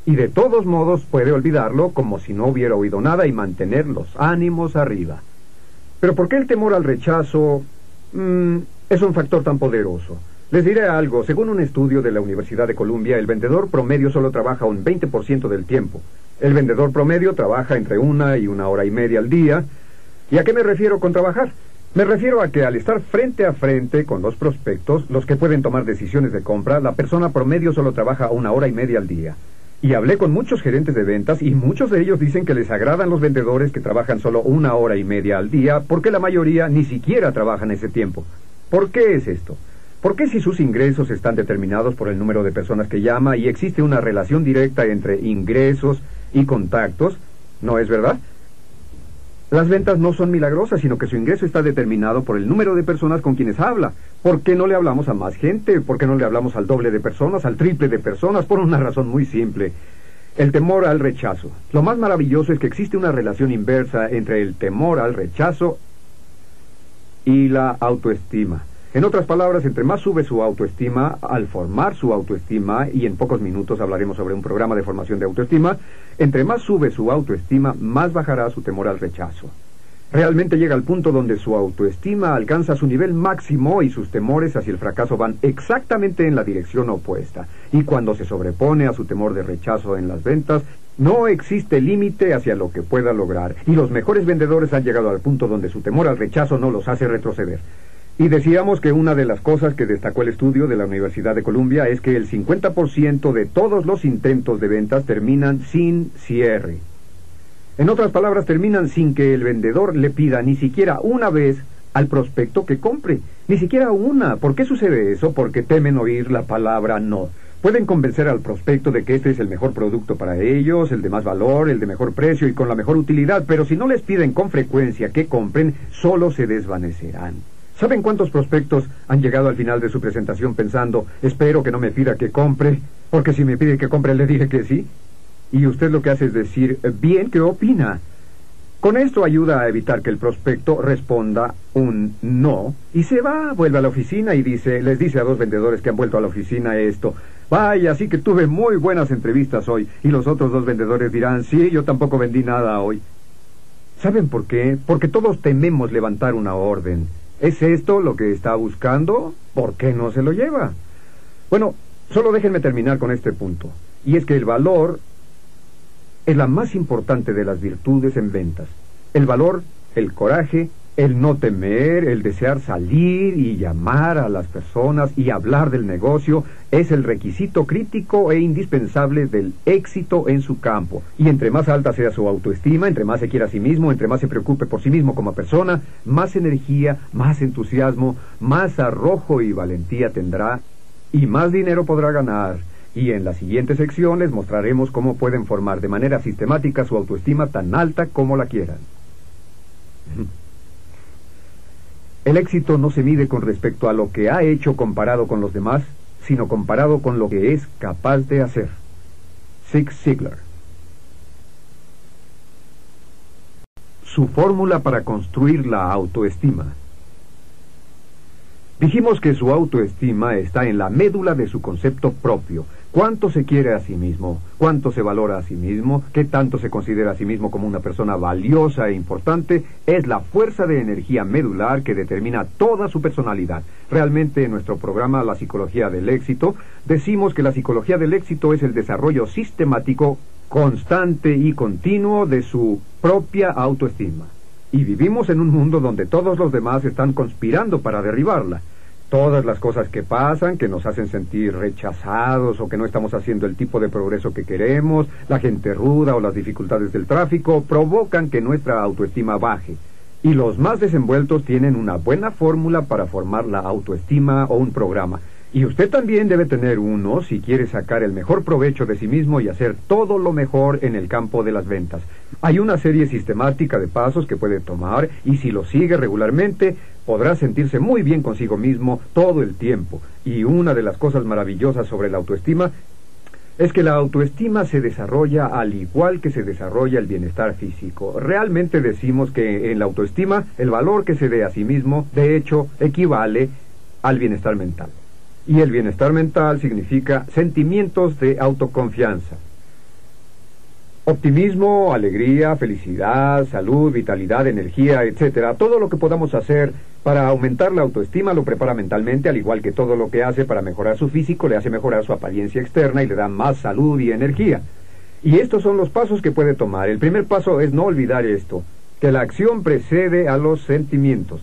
y de todos modos puede olvidarlo como si no hubiera oído nada y mantener los ánimos arriba. Pero ¿por qué el temor al rechazo es un factor tan poderoso? Les diré algo, según un estudio de la Universidad de Columbia, el vendedor promedio solo trabaja un 20% del tiempo. El vendedor promedio trabaja entre 1 y 1 hora y media al día. ¿Y a qué me refiero con trabajar? Me refiero a que al estar frente a frente con los prospectos, los que pueden tomar decisiones de compra, la persona promedio solo trabaja 1 hora y media al día. Y hablé con muchos gerentes de ventas y muchos de ellos dicen que les agradan los vendedores que trabajan solo 1 hora y media al día porque la mayoría ni siquiera trabajan ese tiempo. ¿Por qué es esto? ¿Por qué si sus ingresos están determinados por el número de personas que llama y existe una relación directa entre ingresos y contactos? ¿No es verdad? Las ventas no son milagrosas, sino que su ingreso está determinado por el número de personas con quienes habla. ¿Por qué no le hablamos a más gente? ¿Por qué no le hablamos al doble de personas, al triple de personas? Por una razón muy simple. El temor al rechazo. Lo más maravilloso es que existe una relación inversa entre el temor al rechazo y la autoestima. En otras palabras, entre más sube su autoestima, al formar su autoestima, y en pocos minutos hablaremos sobre un programa de formación de autoestima, entre más sube su autoestima, más bajará su temor al rechazo. Realmente llega al punto donde su autoestima alcanza su nivel máximo y sus temores hacia el fracaso van exactamente en la dirección opuesta. Y cuando se sobrepone a su temor de rechazo en las ventas, no existe límite hacia lo que pueda lograr. Y los mejores vendedores han llegado al punto donde su temor al rechazo no los hace retroceder. Y decíamos que una de las cosas que destacó el estudio de la Universidad de Columbia es que el 50% de todos los intentos de ventas terminan sin cierre. En otras palabras, terminan sin que el vendedor le pida ni siquiera una vez al prospecto que compre. Ni siquiera una. ¿Por qué sucede eso? Porque temen oír la palabra no. Pueden convencer al prospecto de que este es el mejor producto para ellos, el de más valor, el de mejor precio y con la mejor utilidad, pero si no les piden con frecuencia que compren, solo se desvanecerán. ¿Saben cuántos prospectos han llegado al final de su presentación pensando, espero que no me pida que compre, porque si me pide que compre le dije que sí? Y usted lo que hace es decir, bien, ¿qué opina? Con esto ayuda a evitar que el prospecto responda un no y se va, vuelve a la oficina y les dice a 2 vendedores que han vuelto a la oficina esto. Vaya, sí que tuve muy buenas entrevistas hoy. Y los otros 2 vendedores dirán, sí, yo tampoco vendí nada hoy. ¿Saben por qué? Porque todos tememos levantar una orden. ¿Es esto lo que está buscando? ¿Por qué no se lo lleva? Bueno, solo déjenme terminar con este punto. Y es que el valor es la más importante de las virtudes en ventas. El valor, el coraje, el no temer, el desear salir y llamar a las personas y hablar del negocio es el requisito crítico e indispensable del éxito en su campo. Y entre más alta sea su autoestima, entre más se quiera a sí mismo, entre más se preocupe por sí mismo como persona, más energía, más entusiasmo, más arrojo y valentía tendrá y más dinero podrá ganar. Y en la siguiente sección les mostraremos cómo pueden formar de manera sistemática su autoestima tan alta como la quieran. El éxito no se mide con respecto a lo que ha hecho comparado con los demás, sino comparado con lo que es capaz de hacer. Zig Ziglar. Su fórmula para construir la autoestima. Dijimos que su autoestima está en la médula de su concepto propio. ¿Cuánto se quiere a sí mismo? ¿Cuánto se valora a sí mismo? ¿Qué tanto se considera a sí mismo como una persona valiosa e importante? Es la fuerza de energía medular que determina toda su personalidad. Realmente en nuestro programa La Psicología del Éxito, decimos que la psicología del éxito es el desarrollo sistemático, constante y continuo de su propia autoestima. Y vivimos en un mundo donde todos los demás están conspirando para derribarla. Todas las cosas que pasan, que nos hacen sentir rechazados o que no estamos haciendo el tipo de progreso que queremos, la gente ruda o las dificultades del tráfico, provocan que nuestra autoestima baje. Y los más desenvueltos tienen una buena fórmula para formar la autoestima o un programa. Y usted también debe tener uno si quiere sacar el mejor provecho de sí mismo y hacer todo lo mejor en el campo de las ventas. Hay una serie sistemática de pasos que puede tomar y si lo sigue regularmente, podrá sentirse muy bien consigo mismo todo el tiempo. Y una de las cosas maravillosas sobre la autoestima es que la autoestima se desarrolla al igual que se desarrolla el bienestar físico. Realmente decimos que en la autoestima el valor que se dé a sí mismo, de hecho, equivale al bienestar mental. Y el bienestar mental significa sentimientos de autoconfianza. Optimismo, alegría, felicidad, salud, vitalidad, energía, etcétera. Todo lo que podamos hacer para aumentar la autoestima lo prepara mentalmente, al igual que todo lo que hace para mejorar su físico le hace mejorar su apariencia externa y le da más salud y energía. Y estos son los pasos que puede tomar. El primer paso es no olvidar esto, que la acción precede a los sentimientos.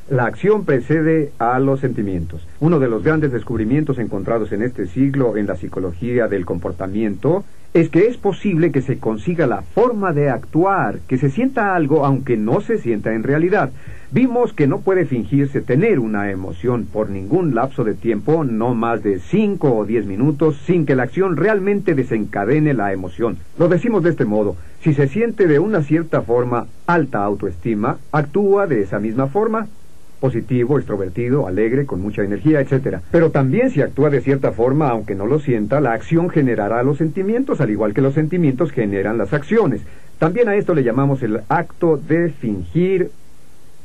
La acción precede a los sentimientos. Uno de los grandes descubrimientos encontrados en este siglo en la psicología del comportamiento es que es posible que se consiga la forma de actuar, que se sienta algo aunque no se sienta en realidad. Vimos que no puede fingirse tener una emoción por ningún lapso de tiempo, no más de 5 o 10 minutos, sin que la acción realmente desencadene la emoción. Lo decimos de este modo: si se siente de una cierta forma alta autoestima, actúa de esa misma forma. Positivo, extrovertido, alegre, con mucha energía, etcétera. Pero también si actúa de cierta forma, aunque no lo sienta, la acción generará los sentimientos, al igual que los sentimientos generan las acciones. También a esto le llamamos el acto de fingir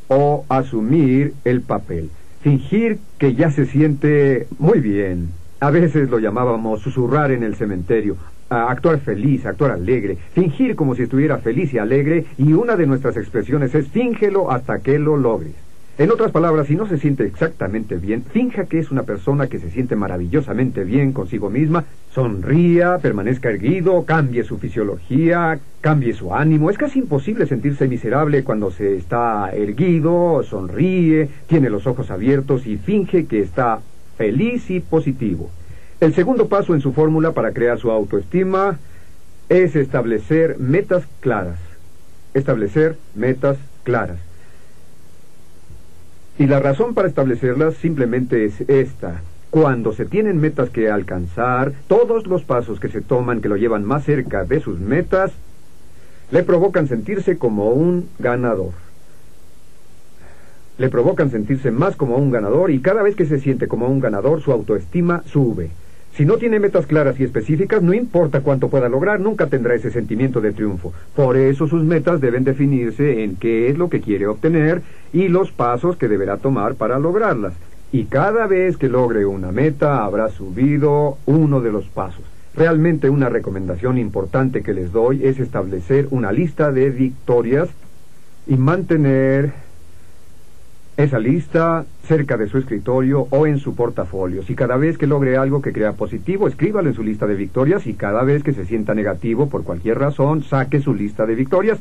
o asumir el papel. Fingir que ya se siente muy bien. A veces lo llamábamos susurrar en el cementerio. Actuar feliz, actuar alegre, fingir como si estuviera feliz y alegre, y una de nuestras expresiones es fíngelo hasta que lo logres. En otras palabras, si no se siente exactamente bien, finja que es una persona que se siente maravillosamente bien consigo misma, sonría, permanezca erguido, cambie su fisiología, cambie su ánimo. Es casi imposible sentirse miserable cuando se está erguido, sonríe, tiene los ojos abiertos y finge que está feliz y positivo. El segundo paso en su fórmula para crear su autoestima es establecer metas claras. Establecer metas claras. Y la razón para establecerlas simplemente es esta: cuando se tienen metas que alcanzar, todos los pasos que se toman que lo llevan más cerca de sus metas, le provocan sentirse como un ganador. Le provocan sentirse más como un ganador, y cada vez que se siente como un ganador, su autoestima sube. Si no tiene metas claras y específicas, no importa cuánto pueda lograr, nunca tendrá ese sentimiento de triunfo. Por eso sus metas deben definirse en qué es lo que quiere obtener y los pasos que deberá tomar para lograrlas. Y cada vez que logre una meta, habrá subido uno de los pasos. Realmente una recomendación importante que les doy es establecer una lista de victorias y mantener esa lista cerca de su escritorio o en su portafolio. Si cada vez que logre algo que crea positivo, escríbalo en su lista de victorias, y cada vez que se sienta negativo por cualquier razón, saque su lista de victorias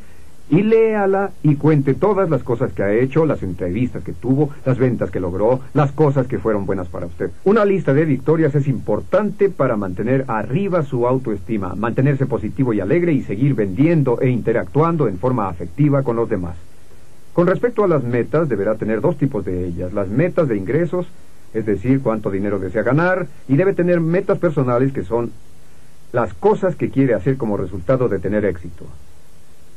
y léala y cuente todas las cosas que ha hecho, las entrevistas que tuvo, las ventas que logró, las cosas que fueron buenas para usted. Una lista de victorias es importante para mantener arriba su autoestima, mantenerse positivo y alegre y seguir vendiendo e interactuando en forma afectiva con los demás. Con respecto a las metas, deberá tener dos tipos de ellas: las metas de ingresos, es decir, cuánto dinero desea ganar, y debe tener metas personales, que son las cosas que quiere hacer como resultado de tener éxito.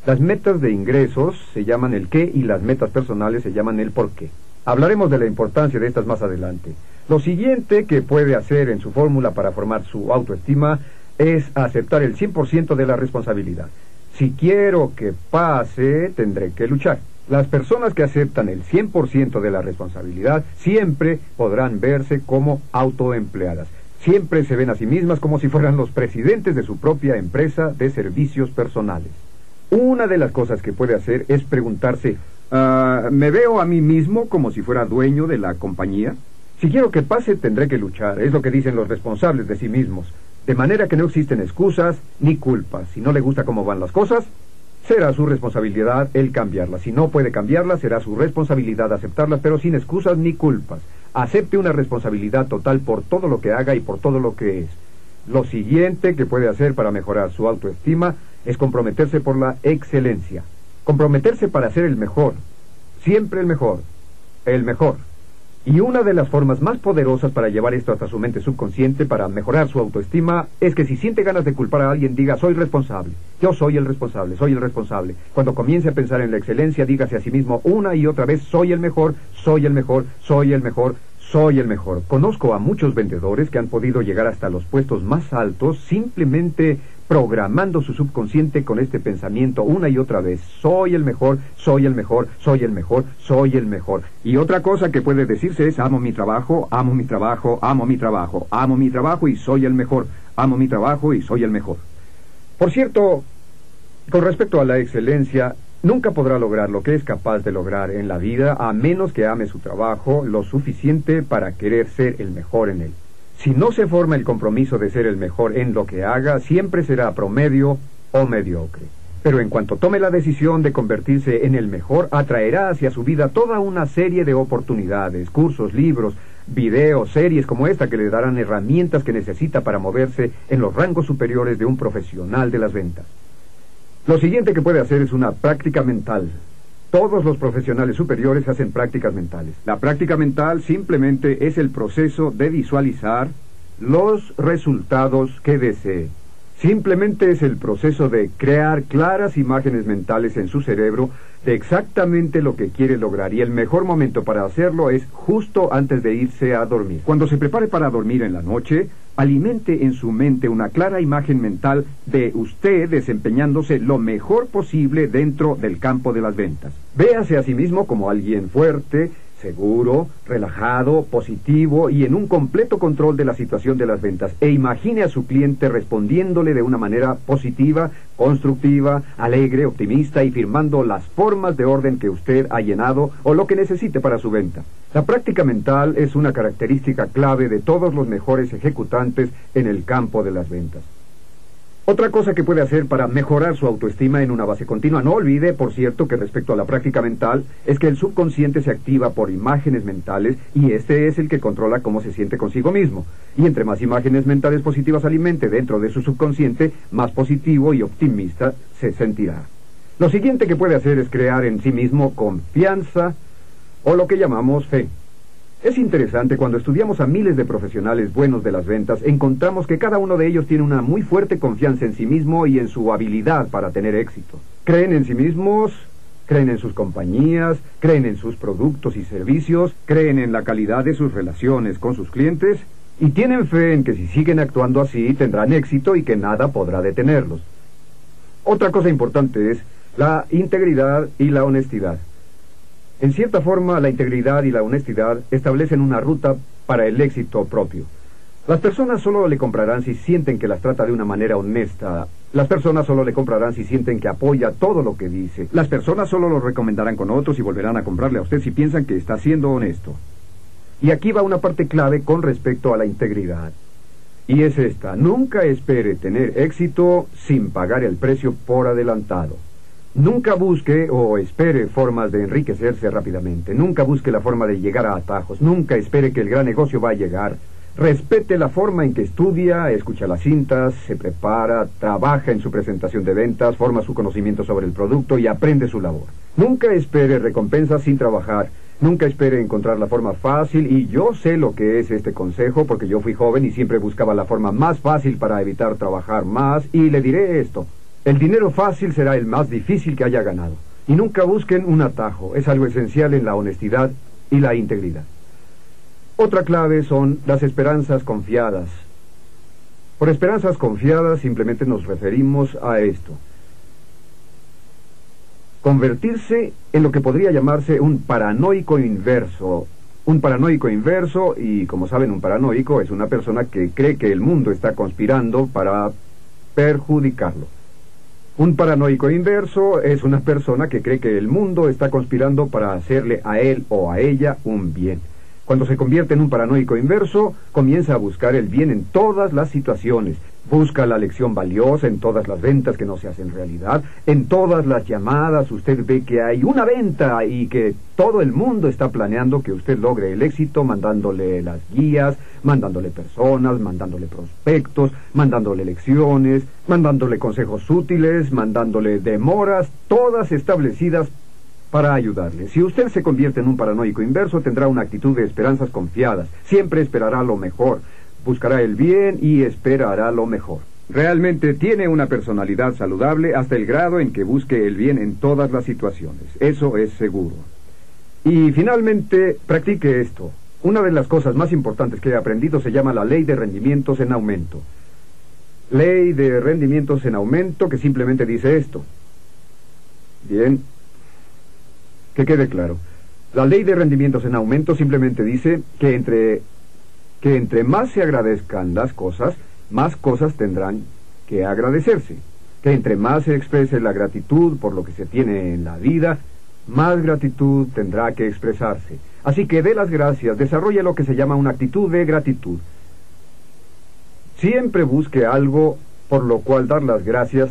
Las metas de ingresos se llaman el qué y las metas personales se llaman el por qué. Hablaremos de la importancia de estas más adelante. Lo siguiente que puede hacer en su fórmula para formar su autoestima es aceptar el 100% de la responsabilidad. Si quiero que pase, tendré que luchar. Las personas que aceptan el 100% de la responsabilidad siempre podrán verse como autoempleadas. Siempre se ven a sí mismas como si fueran los presidentes de su propia empresa de servicios personales. Una de las cosas que puede hacer es preguntarse: ¿me veo a mí mismo como si fuera dueño de la compañía? Si quiero que pase, tendré que luchar. Es lo que dicen los responsables de sí mismos. De manera que no existen excusas ni culpas. Si no le gusta cómo van las cosas, será su responsabilidad el cambiarlas. Si no puede cambiarlas, será su responsabilidad aceptarlas, pero sin excusas ni culpas. Acepte una responsabilidad total por todo lo que haga y por todo lo que es. Lo siguiente que puede hacer para mejorar su autoestima es comprometerse por la excelencia. Comprometerse para ser el mejor. Siempre el mejor. El mejor. Y una de las formas más poderosas para llevar esto hasta su mente subconsciente, para mejorar su autoestima, es que si siente ganas de culpar a alguien, diga: soy responsable. Yo soy el responsable, soy el responsable. Cuando comience a pensar en la excelencia, dígase a sí mismo una y otra vez, soy el mejor, soy el mejor, soy el mejor, soy el mejor. Conozco a muchos vendedores que han podido llegar hasta los puestos más altos simplemente programando su subconsciente con este pensamiento una y otra vez. Soy el mejor, soy el mejor, soy el mejor, soy el mejor. Y otra cosa que puede decirse es, amo mi trabajo, amo mi trabajo, amo mi trabajo, amo mi trabajo y soy el mejor, amo mi trabajo y soy el mejor. Por cierto, con respecto a la excelencia, nunca podrá lograr lo que es capaz de lograr en la vida a menos que ame su trabajo lo suficiente para querer ser el mejor en él. Si no se forma el compromiso de ser el mejor en lo que haga, siempre será promedio o mediocre. Pero en cuanto tome la decisión de convertirse en el mejor, atraerá hacia su vida toda una serie de oportunidades, cursos, libros, videos, series como esta que le darán herramientas que necesita para moverse en los rangos superiores de un profesional de las ventas. Lo siguiente que puede hacer es una práctica mental. Todos los profesionales superiores hacen prácticas mentales. La práctica mental simplemente es el proceso de visualizar los resultados que desee. Simplemente es el proceso de crear claras imágenes mentales en su cerebro de exactamente lo que quiere lograr, y el mejor momento para hacerlo es justo antes de irse a dormir. Cuando se prepare para dormir en la noche, alimente en su mente una clara imagen mental de usted desempeñándose lo mejor posible dentro del campo de las ventas. Véase a sí mismo como alguien fuerte, seguro, relajado, positivo y en un completo control de la situación de las ventas, e imagine a su cliente respondiéndole de una manera positiva, constructiva, alegre, optimista y firmando las formas de orden que usted ha llenado o lo que necesite para su venta. La práctica mental es una característica clave de todos los mejores ejecutantes en el campo de las ventas. Otra cosa que puede hacer para mejorar su autoestima en una base continua, no olvide, por cierto, que respecto a la práctica mental, es que el subconsciente se activa por imágenes mentales y este es el que controla cómo se siente consigo mismo. Y entre más imágenes mentales positivas alimente dentro de su subconsciente, más positivo y optimista se sentirá. Lo siguiente que puede hacer es crear en sí mismo confianza o lo que llamamos fe. Es interesante, cuando estudiamos a miles de profesionales buenos de las ventas, encontramos que cada uno de ellos tiene una muy fuerte confianza en sí mismo y en su habilidad para tener éxito. Creen en sí mismos, creen en sus compañías, creen en sus productos y servicios, creen en la calidad de sus relaciones con sus clientes y tienen fe en que si siguen actuando así tendrán éxito y que nada podrá detenerlos. Otra cosa importante es la integridad y la honestidad. En cierta forma, la integridad y la honestidad establecen una ruta para el éxito propio. Las personas solo le comprarán si sienten que las trata de una manera honesta. Las personas solo le comprarán si sienten que apoya todo lo que dice. Las personas solo lo recomendarán con otros y volverán a comprarle a usted si piensan que está siendo honesto. Y aquí va una parte clave con respecto a la integridad. Y es esta: nunca espere tener éxito sin pagar el precio por adelantado. Nunca busque o espere formas de enriquecerse rápidamente. Nunca busque la forma de llegar a atajos. Nunca espere que el gran negocio va a llegar. Respete la forma en que estudia, escucha las cintas, se prepara, trabaja en su presentación de ventas, forma su conocimiento sobre el producto y aprende su labor. Nunca espere recompensas sin trabajar. Nunca espere encontrar la forma fácil, y yo sé lo que es este consejo porque yo fui joven y siempre buscaba la forma más fácil para evitar trabajar más, y le diré esto: el dinero fácil será el más difícil que haya ganado. Y nunca busquen un atajo. Es algo esencial en la honestidad y la integridad. Otra clave son las esperanzas confiadas. Por esperanzas confiadas simplemente nos referimos a esto: convertirse en lo que podría llamarse un paranoico inverso. Un paranoico inverso, y como saben, un paranoico es una persona que cree que el mundo está conspirando para perjudicarlo. Un paranoico inverso es una persona que cree que el mundo está conspirando para hacerle a él o a ella un bien. Cuando se convierte en un paranoico inverso, comienza a buscar el bien en todas las situaciones. Busca la lección valiosa en todas las ventas que no se hacen realidad. En todas las llamadas usted ve que hay una venta y que todo el mundo está planeando que usted logre el éxito, mandándole las guías, mandándole personas, mandándole prospectos, mandándole lecciones, mandándole consejos útiles, mandándole demoras, todas establecidas para ayudarle. Si usted se convierte en un paranoico inverso, tendrá una actitud de esperanzas confiadas. Siempre esperará lo mejor. Buscará el bien y esperará lo mejor. Realmente tiene una personalidad saludable hasta el grado en que busque el bien en todas las situaciones. Eso es seguro. Y finalmente, practique esto. Una de las cosas más importantes que he aprendido se llama la ley de rendimientos en aumento. Ley de rendimientos en aumento que simplemente dice esto. Bien. Que quede claro. La ley de rendimientos en aumento simplemente dice que entre más se agradezcan las cosas, más cosas tendrán que agradecerse. Que entre más se exprese la gratitud por lo que se tiene en la vida, más gratitud tendrá que expresarse. Así que dé las gracias, desarrolle lo que se llama una actitud de gratitud. Siempre busque algo por lo cual dar las gracias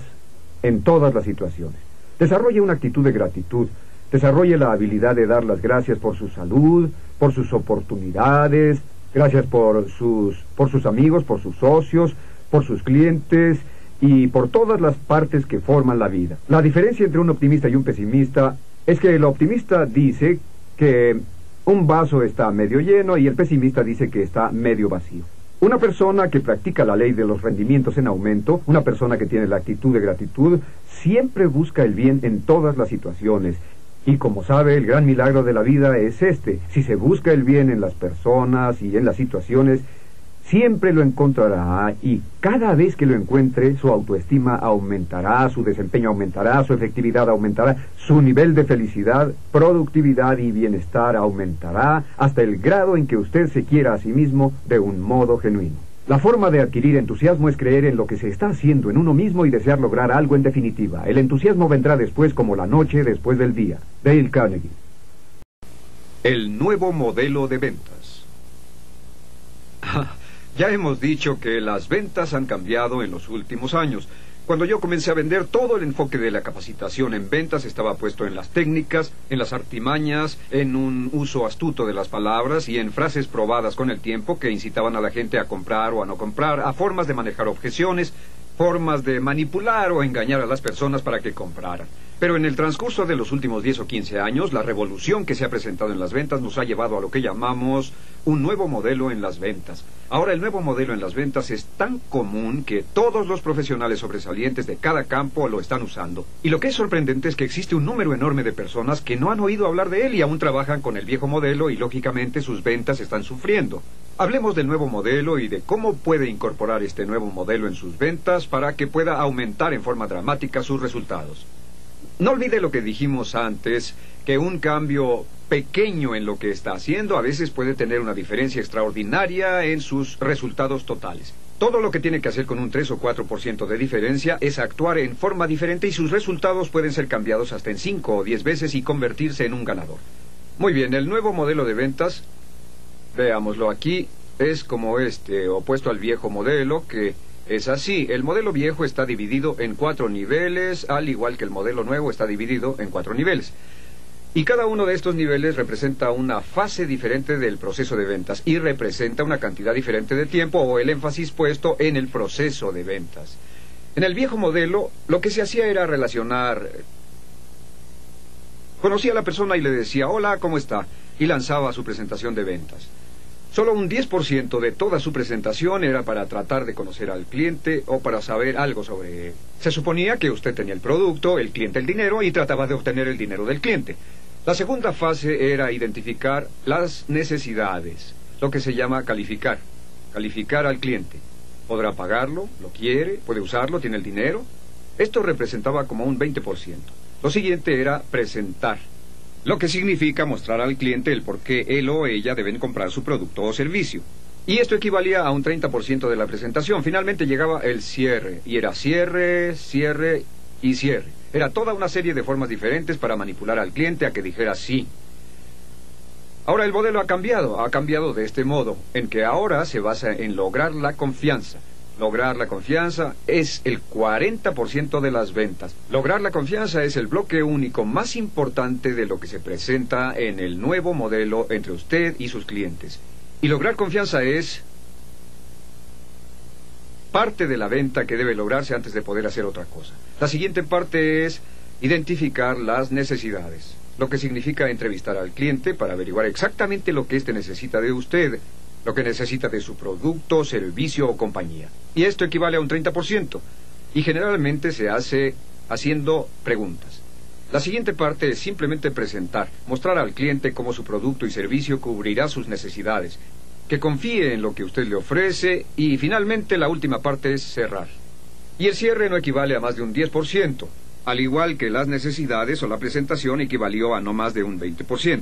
en todas las situaciones. Desarrolle una actitud de gratitud. Desarrolle la habilidad de dar las gracias por su salud, por sus oportunidades, gracias por sus amigos, por sus socios, por sus clientes y por todas las partes que forman la vida. La diferencia entre un optimista y un pesimista es que el optimista dice que un vaso está medio lleno y el pesimista dice que está medio vacío. Una persona que practica la ley de los rendimientos en aumento, una persona que tiene la actitud de gratitud, siempre busca el bien en todas las situaciones. Y como sabe, el gran milagro de la vida es este. Si se busca el bien en las personas y en las situaciones, siempre lo encontrará y cada vez que lo encuentre, su autoestima aumentará, su desempeño aumentará, su efectividad aumentará, su nivel de felicidad, productividad y bienestar aumentará hasta el grado en que usted se quiera a sí mismo de un modo genuino. La forma de adquirir entusiasmo es creer en lo que se está haciendo en uno mismo y desear lograr algo en definitiva. El entusiasmo vendrá después como la noche después del día. Dale Carnegie. El nuevo modelo de ventas. Ya hemos dicho que las ventas han cambiado en los últimos años. Cuando yo comencé a vender, todo el enfoque de la capacitación en ventas estaba puesto en las técnicas, en las artimañas, en un uso astuto de las palabras y en frases probadas con el tiempo que incitaban a la gente a comprar o a no comprar, a formas de manejar objeciones, formas de manipular o engañar a las personas para que compraran. Pero en el transcurso de los últimos 10 o 15 años, la revolución que se ha presentado en las ventas nos ha llevado a lo que llamamos un nuevo modelo en las ventas. Ahora el nuevo modelo en las ventas es tan común que todos los profesionales sobresalientes de cada campo lo están usando. Y lo que es sorprendente es que existe un número enorme de personas que no han oído hablar de él y aún trabajan con el viejo modelo y lógicamente sus ventas están sufriendo. Hablemos del nuevo modelo y de cómo puede incorporar este nuevo modelo en sus ventas para que pueda aumentar en forma dramática sus resultados. No olvide lo que dijimos antes, que un cambio pequeño en lo que está haciendo a veces puede tener una diferencia extraordinaria en sus resultados totales. Todo lo que tiene que hacer con un 3 o 4% de diferencia es actuar en forma diferente y sus resultados pueden ser cambiados hasta en 5 o 10 veces y convertirse en un ganador. Muy bien, el nuevo modelo de ventas, veámoslo aquí, es como opuesto al viejo modelo que es así. El modelo viejo está dividido en 4 niveles, al igual que el modelo nuevo está dividido en 4 niveles. Y cada uno de estos niveles representa una fase diferente del proceso de ventas y representa una cantidad diferente de tiempo o el énfasis puesto en el proceso de ventas. En el viejo modelo, lo que se hacía era relacionar. Conocía a la persona y le decía, hola, ¿cómo está? Y lanzaba su presentación de ventas. Solo un 10% de toda su presentación era para tratar de conocer al cliente o para saber algo sobre él. Se suponía que usted tenía el producto, el cliente el dinero y trataba de obtener el dinero del cliente. La segunda fase era identificar las necesidades, lo que se llama calificar. Calificar al cliente. ¿Podrá pagarlo? ¿Lo quiere? ¿Puede usarlo? ¿Tiene el dinero? Esto representaba como un 20%. Lo siguiente era presentar, lo que significa mostrar al cliente el por qué él o ella deben comprar su producto o servicio. Y esto equivalía a un 30% de la presentación. Finalmente llegaba el cierre, y era cierre, cierre y cierre. Era toda una serie de formas diferentes para manipular al cliente a que dijera sí. Ahora el modelo ha cambiado de este modo, en que ahora se basa en lograr la confianza. Lograr la confianza es el 40% de las ventas. Lograr la confianza es el bloque único más importante de lo que se presenta en el nuevo modelo entre usted y sus clientes. Y lograr confianza es parte de la venta que debe lograrse antes de poder hacer otra cosa. La siguiente parte es identificar las necesidades, lo que significa entrevistar al cliente para averiguar exactamente lo que éste necesita de usted. lo que necesita de su producto, servicio o compañía. Y esto equivale a un 30%. Y generalmente se hace haciendo preguntas. La siguiente parte es simplemente presentar, mostrar al cliente cómo su producto y servicio cubrirá sus necesidades, que confíe en lo que usted le ofrece y finalmente la última parte es cerrar. Y el cierre no equivale a más de un 10%, al igual que las necesidades o la presentación equivalió a no más de un 20%.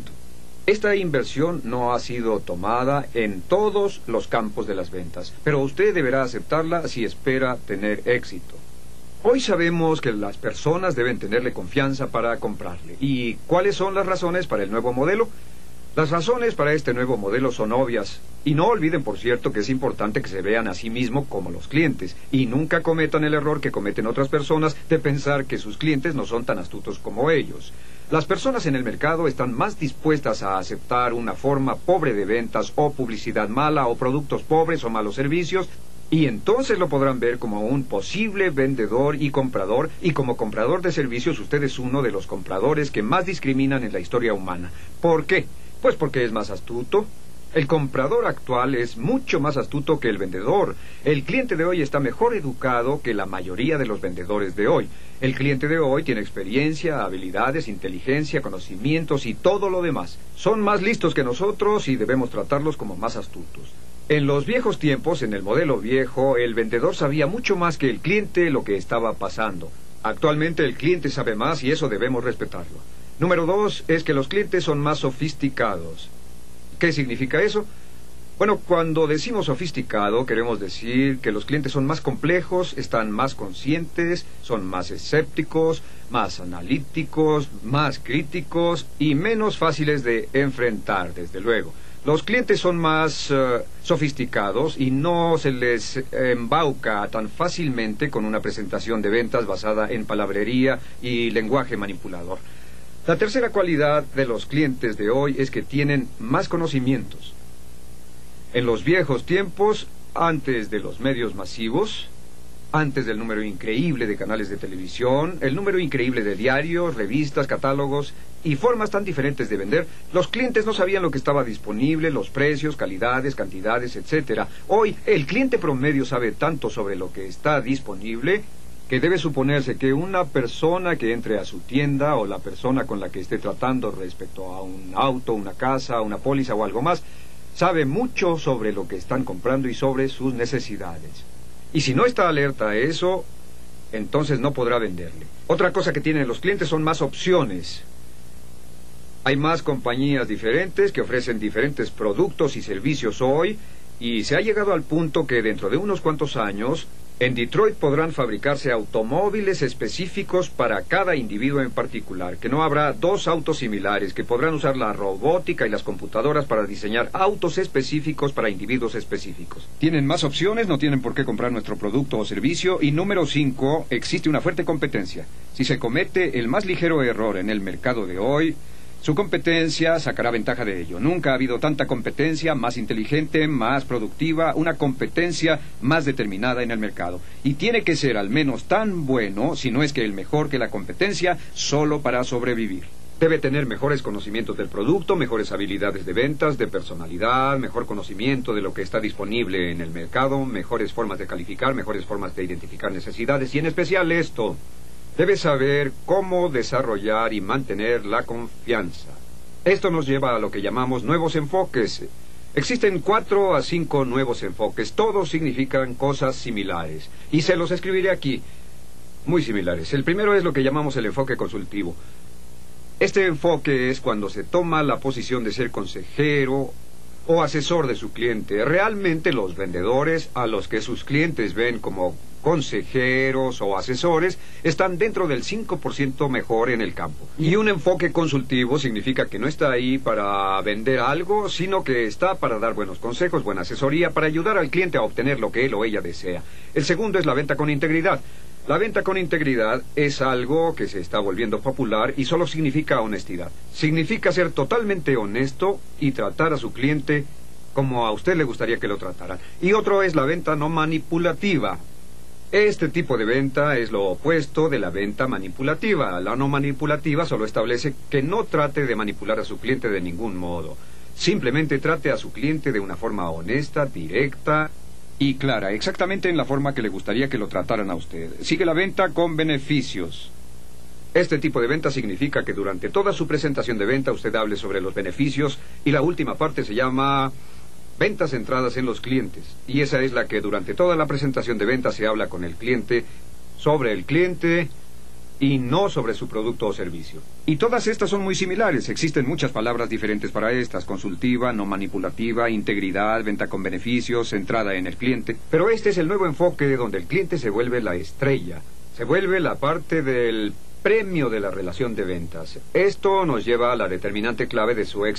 Esta inversión no ha sido tomada en todos los campos de las ventas, pero usted deberá aceptarla si espera tener éxito. Hoy sabemos que las personas deben tenerle confianza para comprarle. ¿Y cuáles son las razones para el nuevo modelo? Las razones para este nuevo modelo son obvias. Y no olviden, por cierto, que es importante que se vean a sí mismos como los clientes. Y nunca cometan el error que cometen otras personas de pensar que sus clientes no son tan astutos como ellos. Las personas en el mercado están más dispuestas a aceptar una forma pobre de ventas o publicidad mala o productos pobres o malos servicios, y entonces lo podrán ver como un posible vendedor y comprador, y como comprador de servicios usted es uno de los compradores que más discriminan en la historia humana. ¿Por qué? Pues porque es más astuto. El comprador actual es mucho más astuto que el vendedor. El cliente de hoy está mejor educado que la mayoría de los vendedores de hoy. El cliente de hoy tiene experiencia, habilidades, inteligencia, conocimientos y todo lo demás. Son más listos que nosotros y debemos tratarlos como más astutos. En los viejos tiempos, en el modelo viejo, el vendedor sabía mucho más que el cliente lo que estaba pasando. Actualmente el cliente sabe más y eso debemos respetarlo. Número 2 es que los clientes son más sofisticados. ¿Qué significa eso? Bueno, cuando decimos sofisticado, queremos decir que los clientes son más complejos, están más conscientes, son más escépticos, más analíticos, más críticos y menos fáciles de enfrentar, desde luego. Los clientes son más sofisticados y no se les embauca tan fácilmente con una presentación de ventas basada en palabrería y lenguaje manipulador. La tercera cualidad de los clientes de hoy es que tienen más conocimientos. En los viejos tiempos, antes de los medios masivos, antes del número increíble de canales de televisión, el número increíble de diarios, revistas, catálogos y formas tan diferentes de vender, los clientes no sabían lo que estaba disponible, los precios, calidades, cantidades, etc. Hoy, el cliente promedio sabe tanto sobre lo que está disponible que debe suponerse que una persona que entre a su tienda o la persona con la que esté tratando respecto a un auto, una casa, una póliza o algo más, sabe mucho sobre lo que están comprando y sobre sus necesidades. Y si no está alerta a eso, entonces no podrá venderle. Otra cosa que tienen los clientes son más opciones. Hay más compañías diferentes que ofrecen diferentes productos y servicios hoy, y se ha llegado al punto que dentro de unos cuantos años, en Detroit podrán fabricarse automóviles específicos para cada individuo en particular, que no habrá dos autos similares, que podrán usar la robótica y las computadoras para diseñar autos específicos para individuos específicos. Tienen más opciones, no tienen por qué comprar nuestro producto o servicio. Y número 5, existe una fuerte competencia. Si se comete el más ligero error en el mercado de hoy, su competencia sacará ventaja de ello. Nunca ha habido tanta competencia, más inteligente, más productiva, una competencia más determinada en el mercado. Y tiene que ser al menos tan bueno, si no es que el mejor que la competencia, solo para sobrevivir. Debe tener mejores conocimientos del producto, mejores habilidades de ventas, de personalidad, mejor conocimiento de lo que está disponible en el mercado, mejores formas de calificar, mejores formas de identificar necesidades y en especial esto. Debe saber cómo desarrollar y mantener la confianza. Esto nos lleva a lo que llamamos nuevos enfoques. Existen 4 a 5 nuevos enfoques. Todos significan cosas similares. Y se los escribiré aquí. Muy similares. El primero es lo que llamamos el enfoque consultivo. Este enfoque es cuando se toma la posición de ser consejero o asesor de su cliente. Realmente los vendedores, a los que sus clientes ven como consejeros o asesores, están dentro del 5% mejor en el campo. Y un enfoque consultivo significa que no está ahí para vender algo, sino que está para dar buenos consejos, buena asesoría, para ayudar al cliente a obtener lo que él o ella desea. El segundo es la venta con integridad. La venta con integridad es algo que se está volviendo popular y solo significa honestidad. Significa ser totalmente honesto y tratar a su cliente como a usted le gustaría que lo trataran. Y otro es la venta no manipulativa. Este tipo de venta es lo opuesto de la venta manipulativa. La no manipulativa solo establece que no trate de manipular a su cliente de ningún modo. Simplemente trate a su cliente de una forma honesta, directa y clara, exactamente en la forma que le gustaría que lo trataran a usted. Sigue la venta con beneficios. Este tipo de venta significa que durante toda su presentación de venta usted hable sobre los beneficios y la última parte se llama ventas centradas en los clientes. Y esa es la que durante toda la presentación de venta se habla con el cliente, sobre el cliente y no sobre su producto o servicio. Y todas estas son muy similares. Existen muchas palabras diferentes para estas: consultiva, no manipulativa, integridad, venta con beneficios, centrada en el cliente. Pero este es el nuevo enfoque donde el cliente se vuelve la estrella, se vuelve la parte del premio de la relación de ventas. Esto nos lleva a la determinante clave de su éxito.